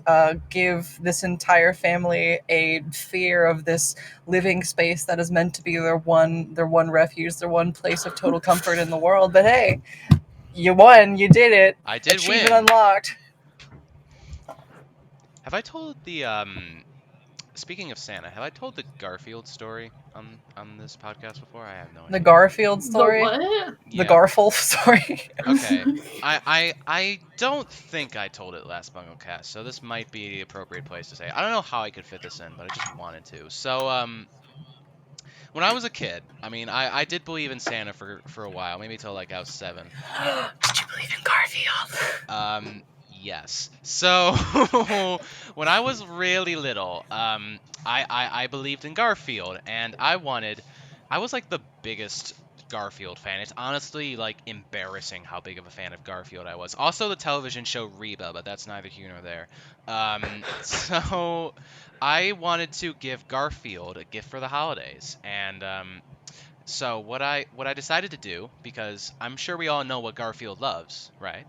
give this entire family a fear of this living space that is meant to be their one refuge, their one place of total comfort in the world. But hey, you won. You did it. I did Achievement win. unlocked. Have I told the Speaking of Santa, have I told the Garfield story on this podcast before? I have no idea. The Garfield story? The what? The Garfield story? Okay. I don't think I told it last BungleCast, so this might be the appropriate place to say it. I don't know how I could fit this in, but I just wanted to. So, when I was a kid, I mean, I did believe in Santa for a while, maybe till like I was 7. Did you believe in Garfield? Yes. So when I was really little, I believed in Garfield, and I was like the biggest Garfield fan. It's honestly like embarrassing how big of a fan of Garfield I was. Also the television show Reba, but that's neither here nor there. So I wanted to give Garfield a gift for the holidays, and so what I decided to do, because I'm sure we all know what Garfield loves, right?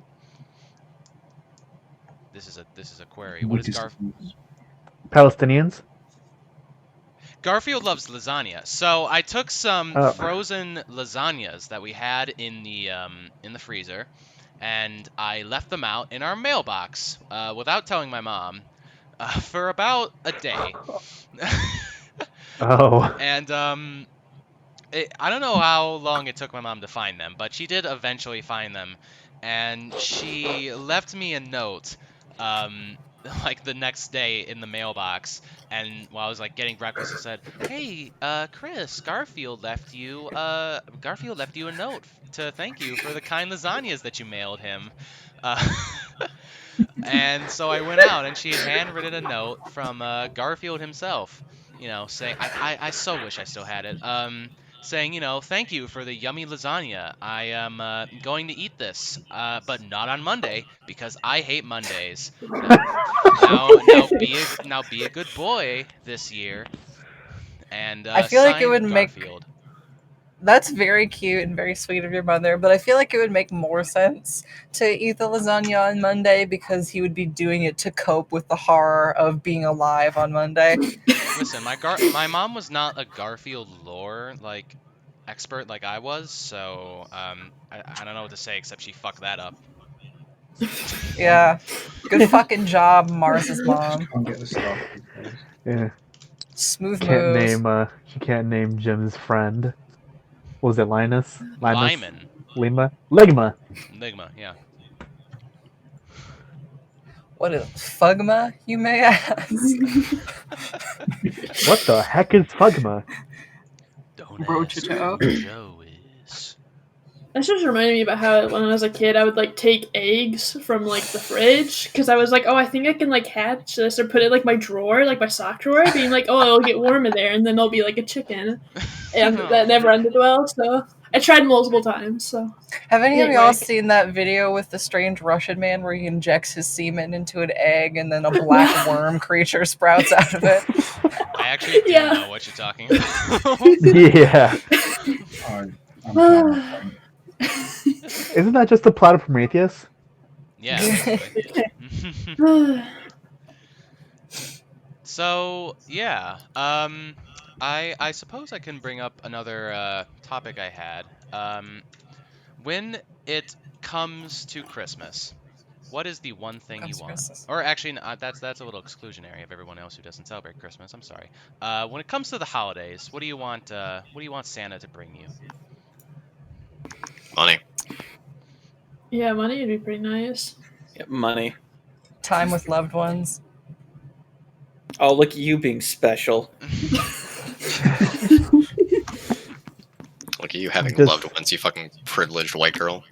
This is a query. What is Garfield? Palestinians? Garfield loves lasagna. So I took some frozen lasagnas that we had in the freezer, and I left them out in our mailbox without telling my mom for about a day. Oh. And I don't know how long it took my mom to find them, but she did eventually find them, and she left me a note like the next day in the mailbox, and while I was like getting breakfast, it said, "Hey, Chris, Garfield left you a note to thank you for the kind lasagnas that you mailed him." And so I went out, and she had handwritten a note from Garfield himself, saying, I so wish I still had it, saying, thank you for the yummy lasagna. I am going to eat this, but not on Monday, because I hate Mondays. Now be a good boy this year. And I feel like it would Garfield. That's very cute and very sweet of your mother, but I feel like it would make more sense to eat the lasagna on Monday, because he would be doing it to cope with the horror of being alive on Monday. Listen, my mom was not a Garfield lore expert like I was, so I don't know what to say except she fucked that up. Yeah, good fucking job, Mars's mom. Can't get the stuff. Yeah. Smooth moves. She can't name Jim's friend. What was it, Linus? Lyman. Lima? Ligma. Ligma, yeah. What is Fugma, you may ask? What the heck is Fugma? Don't Brochito. ask who Joe is. That's just reminded me about how when I was a kid, I would like take eggs from like the fridge, because I was like, oh, I think I can like hatch this, or put it in like my drawer, like my sock drawer, being like, oh, it'll get warm in there, and then there'll be like a chicken, and that never ended well. So I tried multiple times. So Have any of Yeah, y'all like- seen that video with the strange Russian man where he injects his semen into an egg and then a black worm creature sprouts out of it? I actually do Yeah. know what you're talking about. Yeah. I'm trying to think. Isn't that just the plot of Prometheus? Yeah, basically. So yeah, I suppose I can bring up another topic I had. When it comes to Christmas, what is the one thing you Comes to want? Christmas. Or actually, that's a little exclusionary of everyone else who doesn't celebrate Christmas. I'm sorry. When it comes to the holidays, what do you want? What do you want Santa to bring you? Money. Yeah, money would be pretty nice. Yeah, money. Time with loved ones. Oh, look at you being special. Look at you having Just- loved ones, you fucking privileged white girl.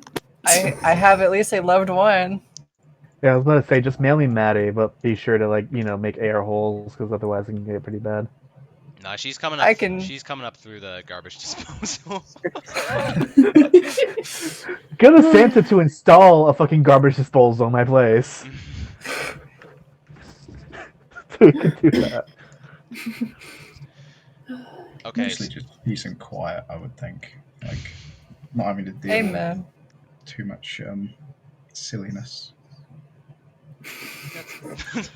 I have at least a loved one. Yeah, I was gonna say just mail me Maddie, but be sure to make air holes because otherwise it can get pretty bad. Nah, she's coming up. I can- She's coming up through the garbage disposal. Get a Santa to install a fucking garbage disposal in my place. So we can do that. Okay. Mostly just peace and quiet, I would think. Like, not having to deal Amen. with too much silliness.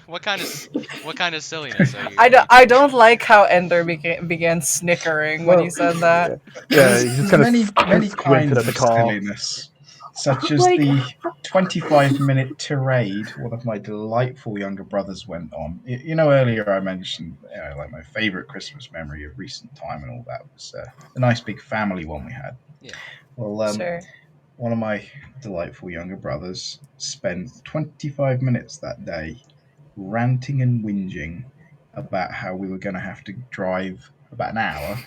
What kind of silliness are you? I don't like how Ender began snickering when Well, he said that. Yeah, you just kind of many squinted kinds at the of call. silliness, such as Like- the 25-minute tirade one of my delightful younger brothers went on. You know, earlier I mentioned like my favorite Christmas memory of recent time and all that was the nice big family one we had. Yeah. Well, Sure. one of my delightful younger brothers spent 25 minutes that day ranting and whinging about how we were going to have to drive about an hour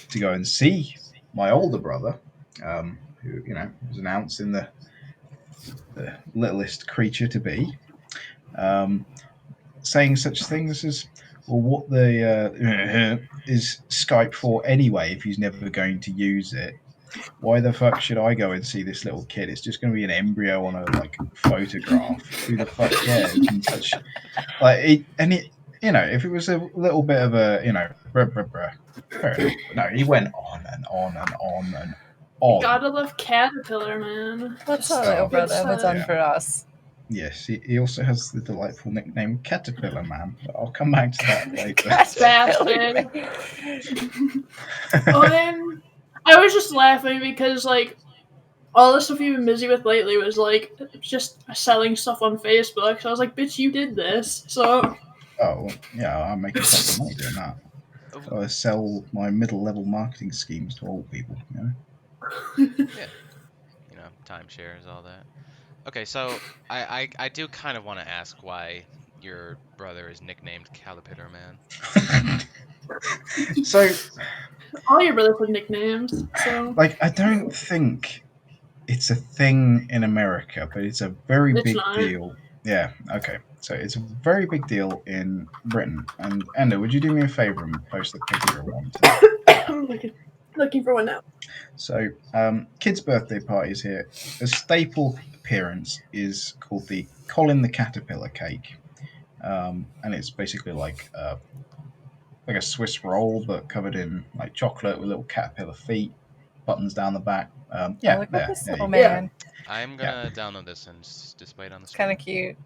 to go and see my older brother, who was announced in the littlest creature to be, saying such things as, "Well, what the is Skype for anyway? If he's never going to use it, why the fuck should I go and see this little kid? It's just going to be an embryo on a photograph. Who the fuck cares?" And such if it was a little bit of a bruh, fair enough. But no, he went on and on and on and on. Gotta love Caterpillar, man. What's Just our little Oh, brother ever good done yeah. for us? Yes, he also has the delightful nickname Caterpillar Man. But I'll come back to that later. Bastard. I was just laughing because all the stuff you've been busy with lately was just selling stuff on Facebook. So I was like, "Bitch, you did this." So Oh, yeah, I'm making tons of money doing that. So I sell my middle-level marketing schemes to old people. Timeshares, all that. Okay, so I do kind of want to ask why your brother is nicknamed Caterpillar Man. So, all your brothers have nicknames. So I don't think it's a thing in America, but it's a very It's big not. deal. Yeah, okay. So it's a very big deal in Britain. And Enda, would you do me a favor and post the picture of one to me? I'm looking for one now. So, kids' birthday parties here. A staple appearance is called the Colin the Caterpillar cake, and it's basically like a Swiss roll, but covered in chocolate with little caterpillar feet, buttons down the back. I like there this you little go. man. I'm gonna download this and display it on the It's screen. kind of cute.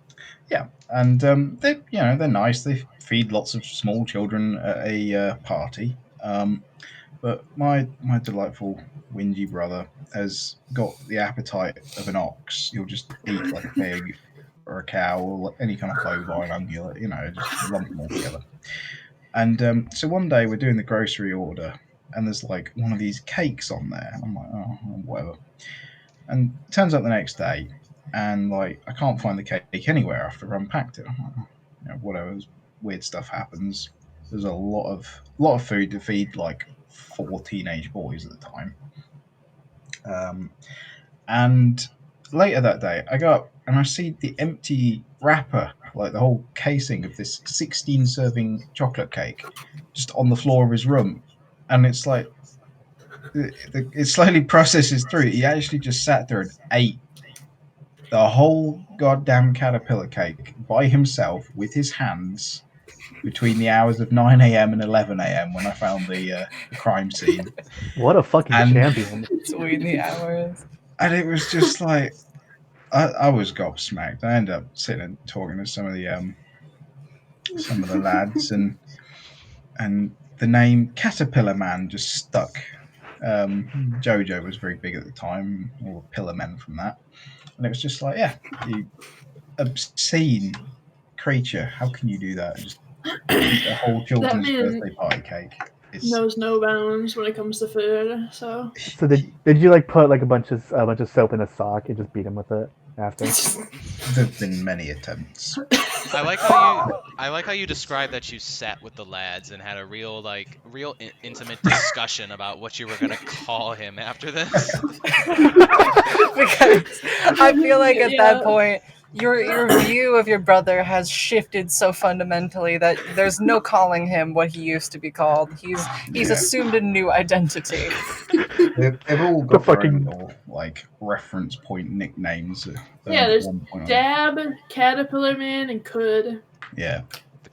Yeah, and they're nice. They feed lots of small children at a party. But my delightful whingy brother has got the appetite of an ox. He'll just eat like a pig or a cow or any kind of bovine ungulate, just lump them all together. And so one day we're doing the grocery order, and there's one of these cakes on there, and I'm like, oh, whatever. And it turns out the next day, and I can't find the cake anywhere after I've unpacked it. I'm like, oh, whatever. Weird stuff happens. There's a lot of food to feed 4 teenage boys at the time. And later that day, I go up and I see the empty wrapper, the whole casing of this 16-serving chocolate cake, just on the floor of his room. And it's like, it slowly processes through. He actually just sat there and ate the whole goddamn caterpillar cake by himself with his hands between the hours of 9 a.m. and 11 a.m. when I found the crime scene. What a fucking And- champion. Between the hours. And it was just like, I was gobsmacked. I ended up sitting and talking to some of the lads, and the name Caterpillar Man just stuck. Jojo was very big at the time, all the pillar men from that. And it was just like, yeah, you obscene creature. How can you do that? Just eat a whole children's man birthday party cake. It's, knows no bounds when it comes to food. So So did you like put like a bunch of soap in a sock and just beat him with it after? there've been many attempts. I like how you described that you sat with the lads and had a real intimate discussion about what you were gonna call him after this. Because I feel like at Yeah. that point, your view of your brother has shifted so fundamentally that there's no calling him what he used to be called. He's Yeah. assumed a new identity. They've all The got their fucking- own little like reference point nicknames. yeah, there's one point on it. Dab, Caterpillar Man, and Could. Yeah.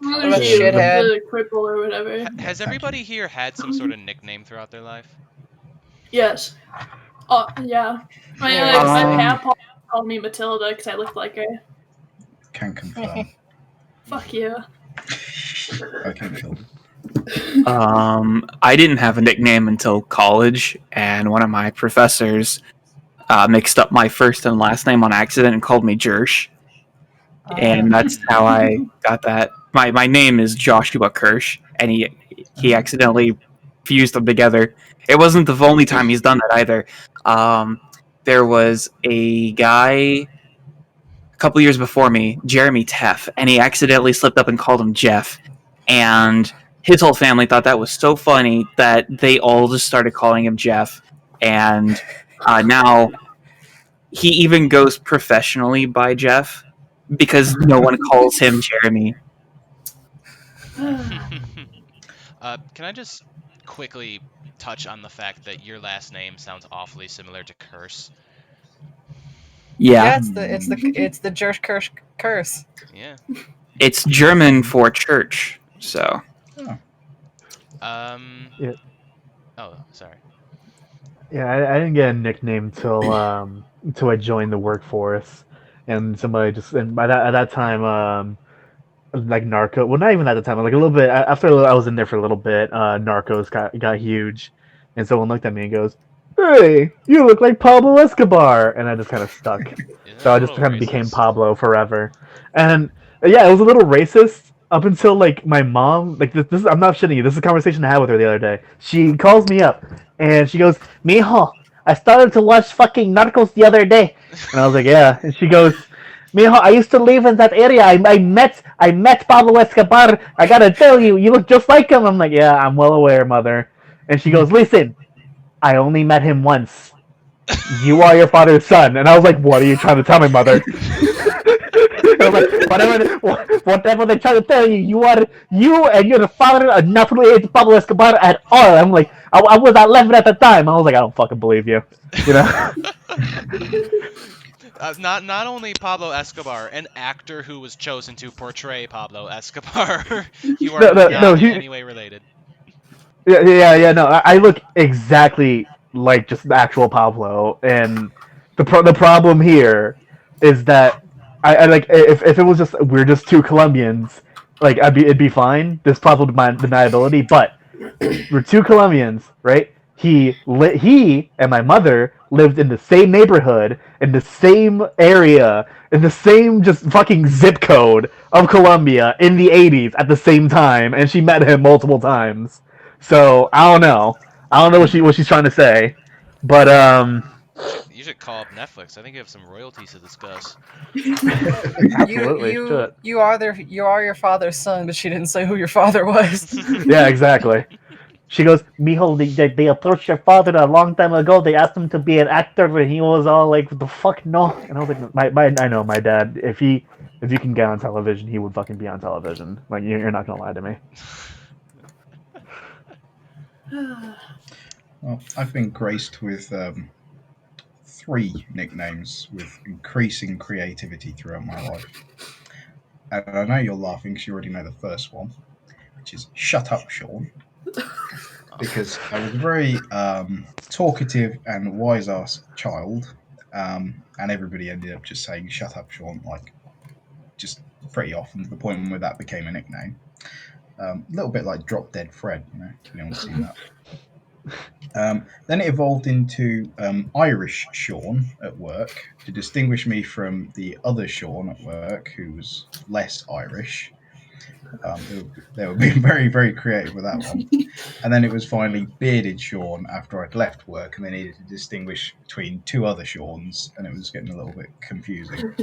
Well, What a there's you, shithead. the cripple or whatever. Has everybody here had some sort of nickname throughout their life? Yes. Oh yeah. My Yeah. my Um, papa called me Matilda because I looked like her. Can confirm. Fuck you. Okay, cool. I didn't have a nickname until college, and one of my professors mixed up my first and last name on accident and called me Jersh, and that's how I got that. My name is Joshua Kirsch, and he accidentally fused them together. It wasn't the only time he's done that either. There was a guy a couple years before me, Jeremy Teff, and he accidentally slipped up and called him Jeff, and his whole family thought that was so funny that they all just started calling him Jeff, and now he even goes professionally by Jeff because no one calls him Jeremy. Can I just quickly touch on the fact that your last name sounds awfully similar to Curse? Yeah, It's the Jersh curse. Yeah. it's German for church, so Yeah. Oh, sorry. Yeah, I didn't get a nickname till I joined the workforce, and somebody just and by that at that time like Narco. Well, not even at the time. Like a little bit after I was in there for a little bit. Narcos got huge, and someone looked at me and goes, "Hey, you look like Pablo Escobar," and I just kind of stuck. Isn't So that I a just little kind of became racist? Pablo forever. And yeah, it was a little racist up until like my mom. Like this I'm not shitting you. This is a conversation I had with her the other day. She calls me up and she goes, "Mijo, I started to watch fucking Narcos the other day." And I was like, "Yeah." And she goes, "Mijo, I used to live in that area. I met Pablo Escobar. I gotta tell you, you look just like him." I'm like, "Yeah, I'm well aware, mother." And she goes, "Listen, I only met him once. You are your father's son." And I was like, "What are you trying to tell me, mother?" I was like, whatever they try to tell you, you and your father are not related to Pablo Escobar at all. I'm like, I was at 11 at the time. I was like, I don't fucking believe you. You know? Not only Pablo Escobar, an actor who was chosen to portray Pablo Escobar. You are not in any way related. Yeah. No, I look exactly like just the actual Pablo, and the problem here is that I like if it was just we're just two Colombians, like it'd be fine. This problem would my deniability, but we're two Colombians, right? He and my mother lived in the same neighborhood, in the same area, in the same just fucking zip code of Colombia in the 80s at the same time, and she met him multiple times. So I don't know what she's trying to say, but You should call up Netflix. I think you have some royalties to discuss. absolutely shit. You are your father's son, but she didn't say who your father was. Yeah, exactly. She goes, "Mijo, they approached your father a long time ago. They asked him to be an actor, and he was all like, the fuck no." And I was like, I know my dad. If you can get on television, he would fucking be on television. Like you're not gonna lie to me. Well, I've been graced with 3 nicknames with increasing creativity throughout my life. And I know you're laughing because you already know the first one, which is Shut Up, Sean. Because I was a very talkative and wise ass child, and everybody ended up just saying "Shut up, Sean," like just pretty often to the point where that became a nickname. A little bit like Drop Dead Fred, if anyone's seen that. Then it evolved into Irish Sean at work to distinguish me from the other Sean at work who was less Irish. They were being very, very creative with that one. And then it was finally Bearded Sean after I'd left work, and they needed to distinguish between 2 other Seans, and it was getting a little bit confusing.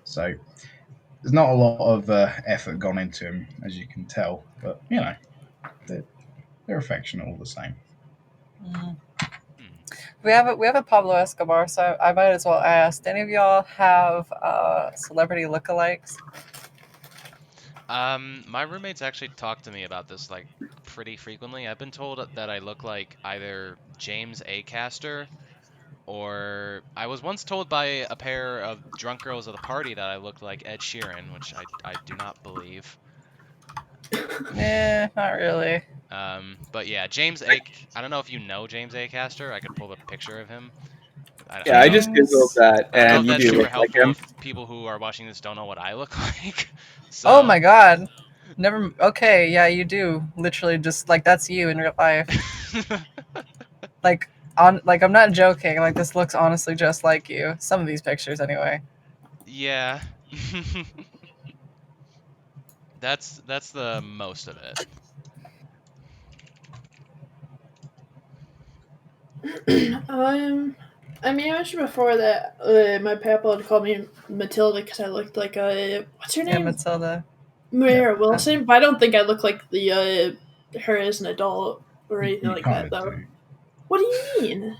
So there's not a lot of effort gone into them, as you can tell, but they're affectionate all the same. Mm. We have a Pablo Escobar, so I might as well ask. Any of y'all have celebrity lookalikes? My roommates actually talk to me about this like pretty frequently. I've been told that I look like either James A. Caster or I was once told by a pair of drunk girls at the party that I looked like Ed Sheeran, which I do not believe. Not really. But yeah, James A. I don't know if you know James A. Caster. I could pull up a picture of him. Yeah, I just James- googled that, I don't know if and you that's do super look like helpful him. if people who are watching this don't know what I look like. Oh my god. Never. Okay, yeah, you do. Literally, just like that's you in real life. Like I'm not joking. Like this looks honestly just like you. Some of these pictures, anyway. Yeah. That's the most of it. I mean, I mentioned before that my papa would call me Matilda because I looked like a what's her Yeah, name, Matilda. Mara Wilson. But I don't think I look like the her as an adult or anything You like kind that, of though. do. What do you mean?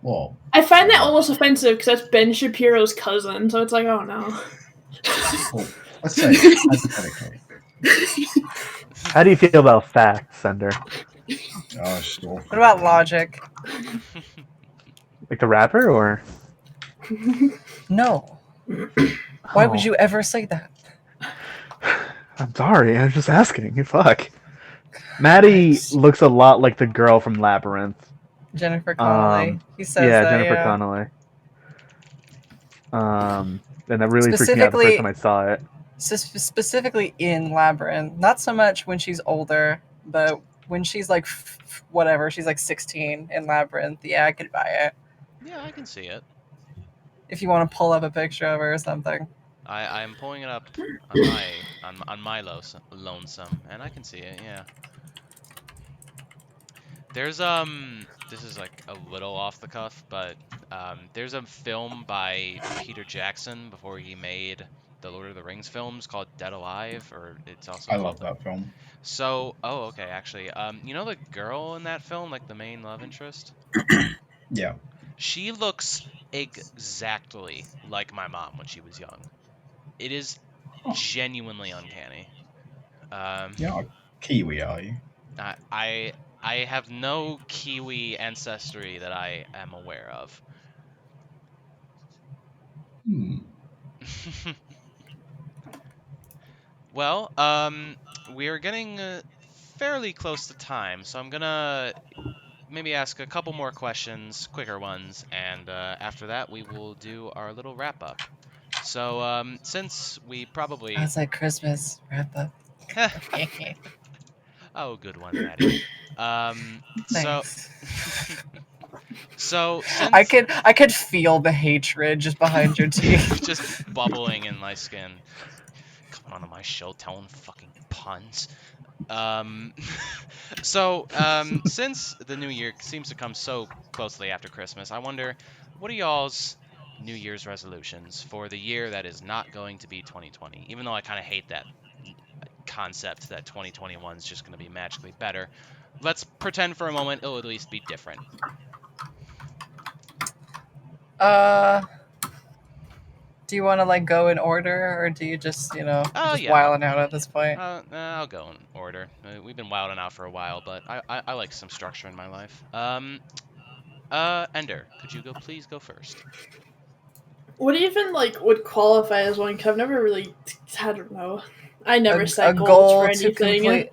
Well, I find that almost offensive because that's Ben Shapiro's cousin, so it's like, oh no. well, let's say hypothetically. How do you feel about facts, Sender? Oh, sure. What about Logic? Like the rapper, or No. Why would Oh, you ever say that? I'm sorry, I was just asking. Fuck. Maddie Nice. looks a lot like the girl from Labyrinth. Jennifer Connelly. He says Yeah, that. Jennifer Yeah. Connelly. And that really freaked me out the first time I saw it. Specifically in Labyrinth. Not so much when she's older, but when she's like whatever, she's like 16 in Labyrinth. Yeah, I could buy it. Yeah, I can see it. If you want to pull up a picture of her or something. I'm pulling it up on my lonesome, and I can see it. Yeah. There's this is like a little off the cuff, but there's a film by Peter Jackson before he made the Lord of the Rings films called Dead Alive, or it's also I called love that film. So, oh, okay, actually. You know the girl in that film, like the main love interest? Yeah. She looks exactly like my mom when she was young. It is genuinely uncanny. You're not a Kiwi, are you? I have no Kiwi ancestry that I am aware of. Hmm. Well, we're getting fairly close to time, so I'm gonna maybe ask a couple more questions, quicker ones, and after that we will do our little wrap up. So, since we probably Sounds like Christmas wrap up. oh, good one, Maddie. So Thanks. so since I could feel the hatred just behind your teeth. just bubbling in my skin. Coming onto my show telling fucking puns. Since the new year seems to come so closely after Christmas, I wonder, what are y'all's New Year's resolutions for the year that is not going to be 2020? Even though I kind of hate that concept that 2021 is just going to be magically better, let's pretend for a moment it'll at least be different. Do you want to like go in order, or do you just just yeah. wilding out at this point? I'll go in order. We've been wilding out for a while, but I like some structure in my life. Ender, could you please go first? What even like would qualify as one? Because I've never really, I don't know. I never A set goals for goal to anything. complete.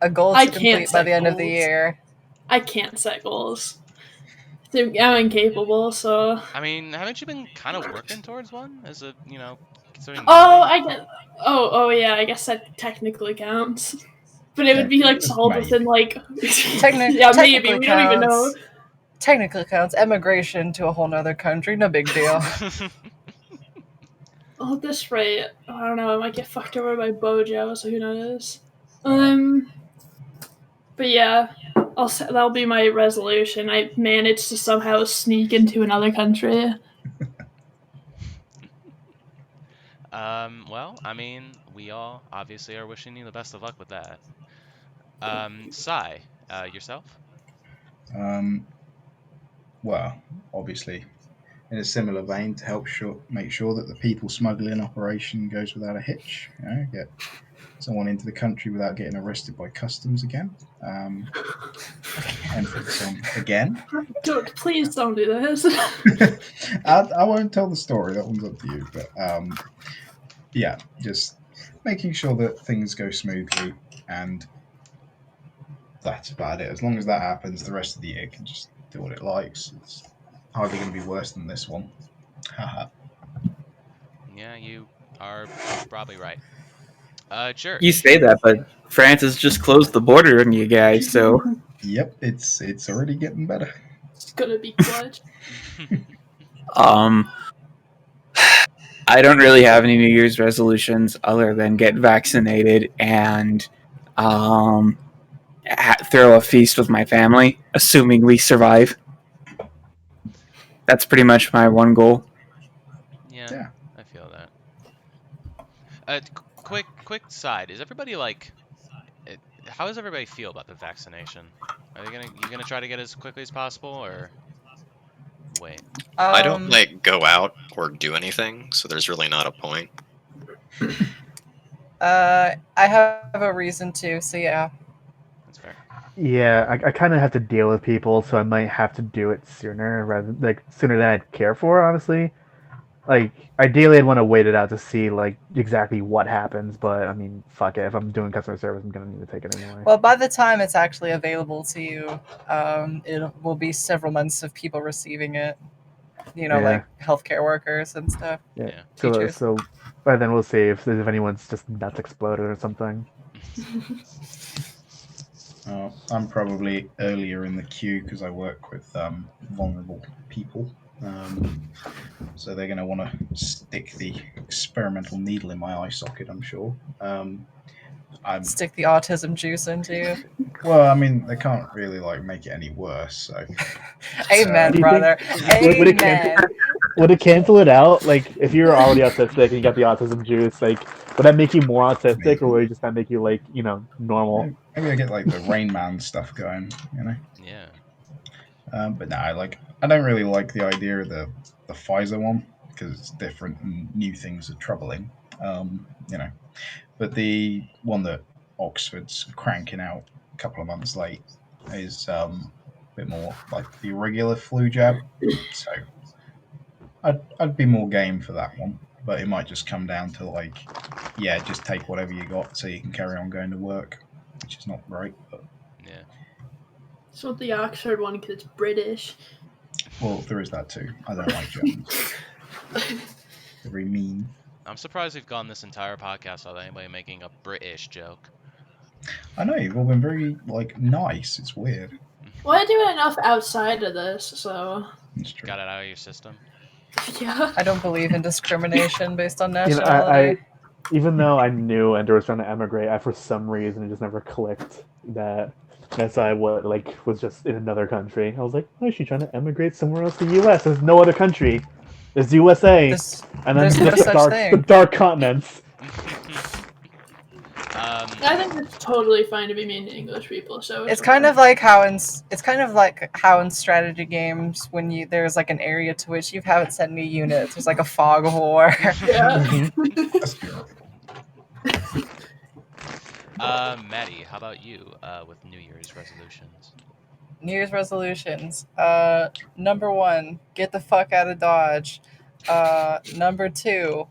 A goal I to can't complete by set the end of the goals. year. I can't set goals. I'm incapable, so. I mean, haven't you been kind of working towards one as a, considering Oh, moving? I get. Oh, yeah. I guess that technically counts, but it would be like solved within like. Yeah, maybe we don't even know. Technically counts. Emigration to a whole nother country, no big deal. Oh, at this rate, I don't know. I might get fucked over by Bojo, so who knows? But yeah, that'll be my resolution. I managed to somehow sneak into another country. Well, I mean, we all obviously are wishing you the best of luck with that. Sai, yourself? Well, obviously, in a similar vein, to help make sure that the people smuggling operation goes without a hitch. Get someone into the country without getting arrested by customs again. Emphasis on again. Please don't do this. I won't tell the story. That one's up to you. But yeah, just making sure that things go smoothly, and that's about it. As long as that happens, the rest of the year can just do what it likes. It's hardly going to be worse than this one. Haha. Yeah, you are probably right. Jersh. You say that, but France has just closed the border on you guys, so Yep, it's already getting better. It's gonna be clutch. I don't really have any New Year's resolutions other than get vaccinated and throw a feast with my family, assuming we survive. That's pretty much my one goal. Yeah. I feel that. Quick side. Is everybody like? How does everybody feel about the vaccination? Are you gonna try to get as quickly as possible, or wait? I don't like go out or do anything, so there's really not a point. I have a reason to, so yeah. That's fair. Yeah, I kind of have to deal with people, so I might have to do it sooner sooner than I'd care for, honestly. Like, ideally, I'd want to wait it out to see, like, exactly what happens, but, I mean, fuck it. If I'm doing customer service, I'm going to need to take it anyway. Well, by the time it's actually available to you, it will be several months of people receiving it. Like healthcare workers and stuff. Yeah. Teachers. So by then we'll see if anyone's just nuts exploded or something. I'm probably earlier in the queue because I work with vulnerable people. So they're going to want to stick the experimental needle in my eye socket, I'm sure. Stick the autism juice into you. Well, I mean, they can't really make it any worse. So. Amen, brother. Amen. Would it cancel it out? Like, if you're already autistic and you got the autism juice, would that make you more autistic, or would it just kind of make you normal? Maybe I get the Rain Man stuff going, Yeah. But no, I don't really like the idea of the Pfizer one because it's different and new things are troubling. But the one that Oxford's cranking out a couple of months late is a bit more like the regular flu jab. So I'd be more game for that one. But it might just come down to just take whatever you got so you can carry on going to work, which is not great. But yeah. So the Oxford one because it's British. Well, there is that too. I don't like Germans. They're very mean. I'm surprised we've gone this entire podcast without anybody making a British joke. I know, you've all been very, nice. It's weird. Well, I do enough outside of this, so... That's true. Got it out of your system? Yeah. I don't believe in discrimination based on nationality. Even though I knew Ender was trying to emigrate, for some reason, it just never clicked that I was just in another country. I was like, why is she trying to emigrate somewhere else? The U.S. There's no other country. There's the USA, and then there's no such thing. the dark continents. I think it's totally fine to be mean to English people. So It's kind of like how in strategy games when there's like an area to which you haven't sent any units. There's like a fog of war. yeah. That's beautiful. Maddie, how about you with New Year's resolutions? New Year's resolutions. Number 1, get the fuck out of Dodge. Number 2,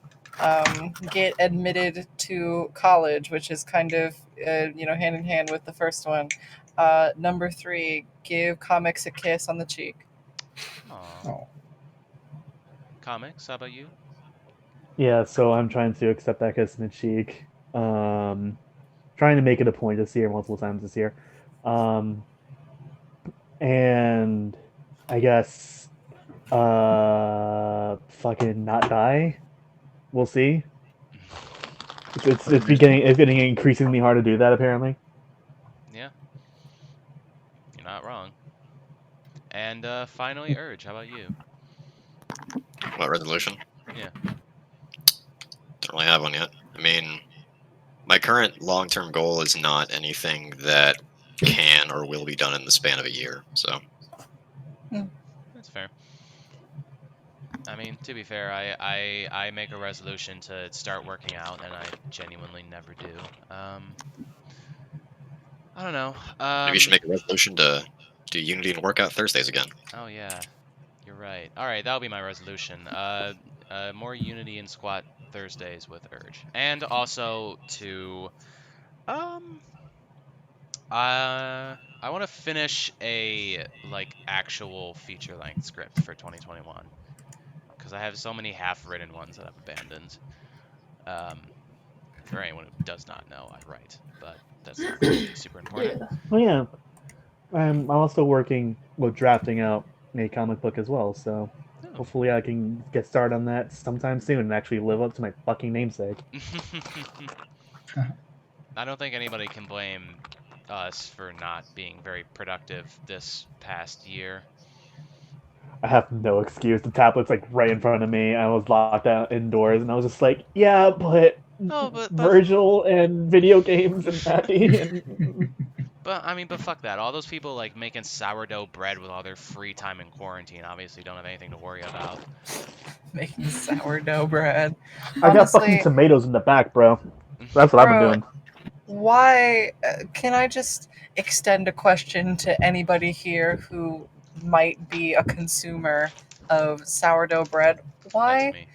get admitted to college, which is kind of hand in hand with the first one. Number 3, give Comix a kiss on the cheek. Aw. Oh, Comics, how about you? Yeah, so I'm trying to accept that kiss in the cheek. Trying to make it a point to see her multiple times this year. And I guess fucking not die. We'll see. It's getting increasingly hard to do that apparently. Yeah, you're not wrong. And finally, Urge, how about you? What resolution? Yeah. Don't really have one yet. I mean, my current long-term goal is not anything that can or will be done in the span of a year. So That's fair. I mean, to be fair, I make a resolution to start working out, and I genuinely never do. I don't know. maybe you should make a resolution to do Unity and workout Thursdays again. Oh yeah, you're right. All right, that'll be my resolution. More Unity and Squat Thursdays with Urge, and also to I want to finish a actual feature length script for 2021 because I have so many half-written ones that I've abandoned. For anyone who does not know, I write, but that's not really super important. Yeah. Well, yeah. I'm also working with drafting out a comic book as well, so Oh. hopefully I can get started on that sometime soon and actually live up to my fucking namesake. I don't think anybody can blame us for not being very productive this past year. I have no excuse. The tablet's like right in front of me. I was locked out indoors, and I was just like, "Yeah, but but Virgil and video games and Maddie and." But fuck that. All those people like making sourdough bread with all their free time in quarantine obviously don't have anything to worry about. Making sourdough bread. I got Honestly, fucking tomatoes in the back, bro. That's what I've been Bro. doing. why can I just extend a question to anybody here who might be a consumer of sourdough bread? That's me.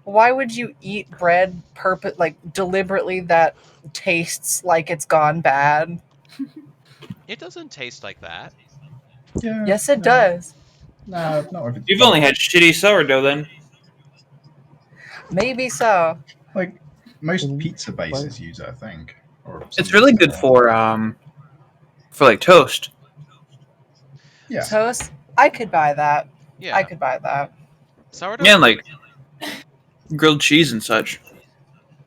Why would you eat bread deliberately that tastes like it's gone bad? It doesn't taste like that. yeah. Yes, it no, does. No, not if it's You've done. only had shitty sourdough then. Maybe so. Like most Mm, pizza bases use it, I think. Or It's something really good similar. for like toast. Yeah. Toast. I could buy that. Yeah. I could buy that. Sourdough Yeah, like grilled cheese and such.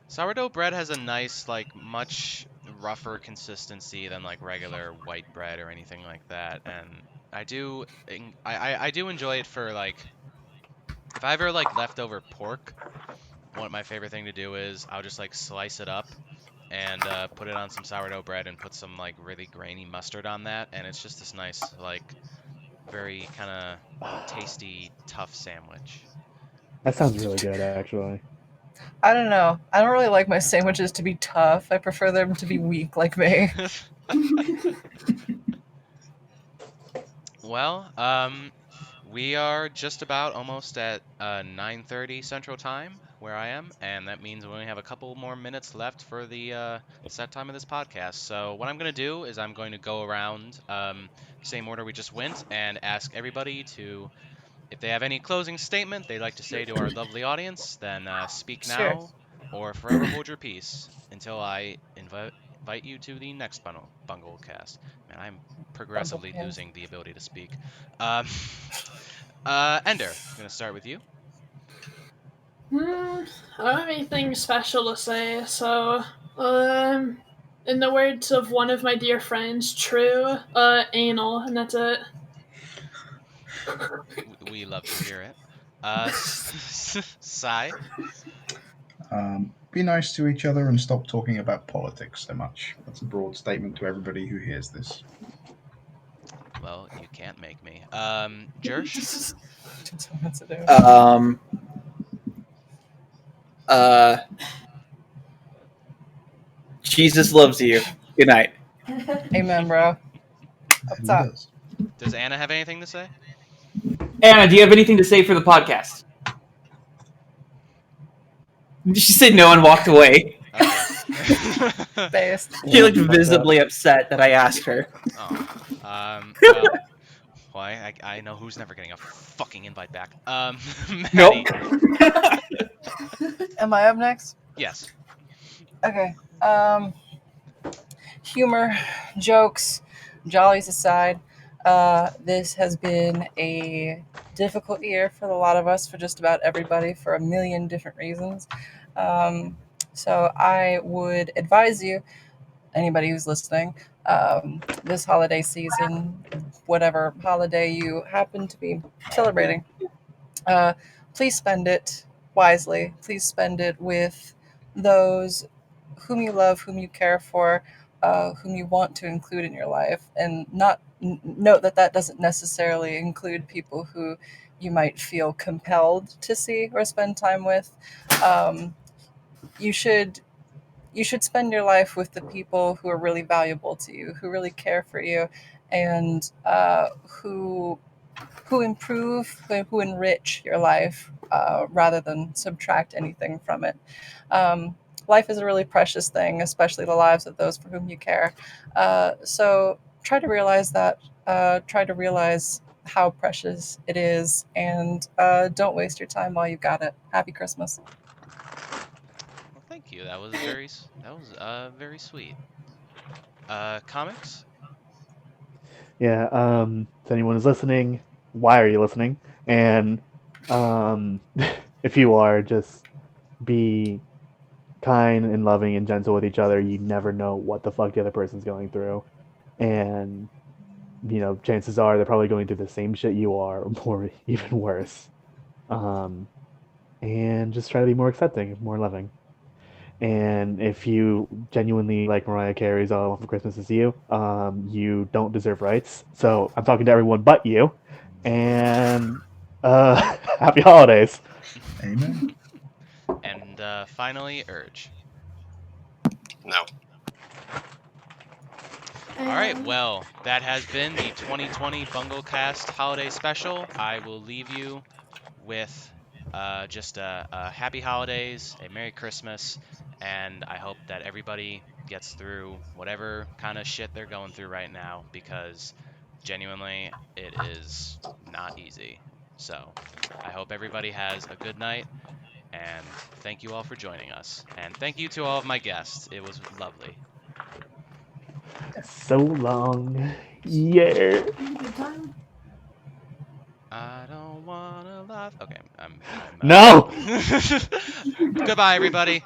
Sourdough bread has a nice, much rougher consistency than regular white bread or anything like that, and I do enjoy it for if I ever leftover pork. What my favorite thing to do is I'll just slice it up and put it on some sourdough bread and put some really grainy mustard on that, and it's just this nice very kind of tasty tough sandwich. That sounds really good, actually. I don't know. I don't really like my sandwiches to be tough. I prefer them to be weak like me. Well, we are just about almost at 9:30 Central Time where I am, and that means we only have a couple more minutes left for the set time of this podcast. So what I'm going to do is I'm going to go around same order we just went and ask everybody to, if they have any closing statement they'd like to say to our lovely audience, then speak Sure. now or forever hold your peace until I invite you to the next BungleCast. Man, I'm progressively BungleCast. losing the ability to speak. Ender, I'm going to start with you. I don't have anything special to say, so, in the words of one of my dear friends, true, anal, and that's it. We love to hear it. Sai? Be nice to each other and stop talking about politics so much. That's a broad statement to everybody who hears this. Well, you can't make me. Jersh? Just wants to do. Uh, Jesus loves you. Good night. Amen, bro. Up Who top. does? Does Anna have anything to say? Anna, do you have anything to say for the podcast? She said no and walked away. Okay. Based. She looked visibly upset that I asked her. Oh. Well, I know who's never getting a fucking invite back. Nope. Maddie. Am I up next? Yes. Okay. Humor, jokes, jollies aside, this has been a difficult year for a lot of us, for just about everybody, for a million different reasons. So I would advise you, anybody who's listening, this holiday season, whatever holiday you happen to be celebrating, please spend it wisely. Please spend it with those whom you love, whom you care for, whom you want to include in your life. And note that that doesn't necessarily include people who you might feel compelled to see or spend time with. Um, you should spend your life with the people who are really valuable to you, who really care for you, and who improve, who enrich your life, rather than subtract anything from it. Life is a really precious thing, especially the lives of those for whom you care. So try to realize that. Try to realize how precious it is, and don't waste your time while you got it. Happy Christmas. Well, thank you. That was very sweet. Comics? Yeah, if anyone is listening, why are you listening? And if you are, just be kind and loving and gentle with each other. You never know what the fuck the other person's going through. And, chances are they're probably going through the same shit you are, or more, even worse. And just try to be more accepting, more loving. And if you genuinely like Mariah Carey's All I Want for Christmas Is You, you don't deserve rights. So I'm talking to everyone but you. And happy holidays. Amen. And finally, Urge. No. All right, well, that has been the 2020 BungleCast Holiday Special. I will leave you with just a happy holidays, a Merry Christmas, and I hope that everybody gets through whatever kind of shit they're going through right now, because genuinely, it is not easy. So I hope everybody has a good night, and thank you all for joining us. And thank you to all of my guests. It was lovely. So long. Yeah. I don't wanna laugh. Okay, I'm No! Goodbye, everybody.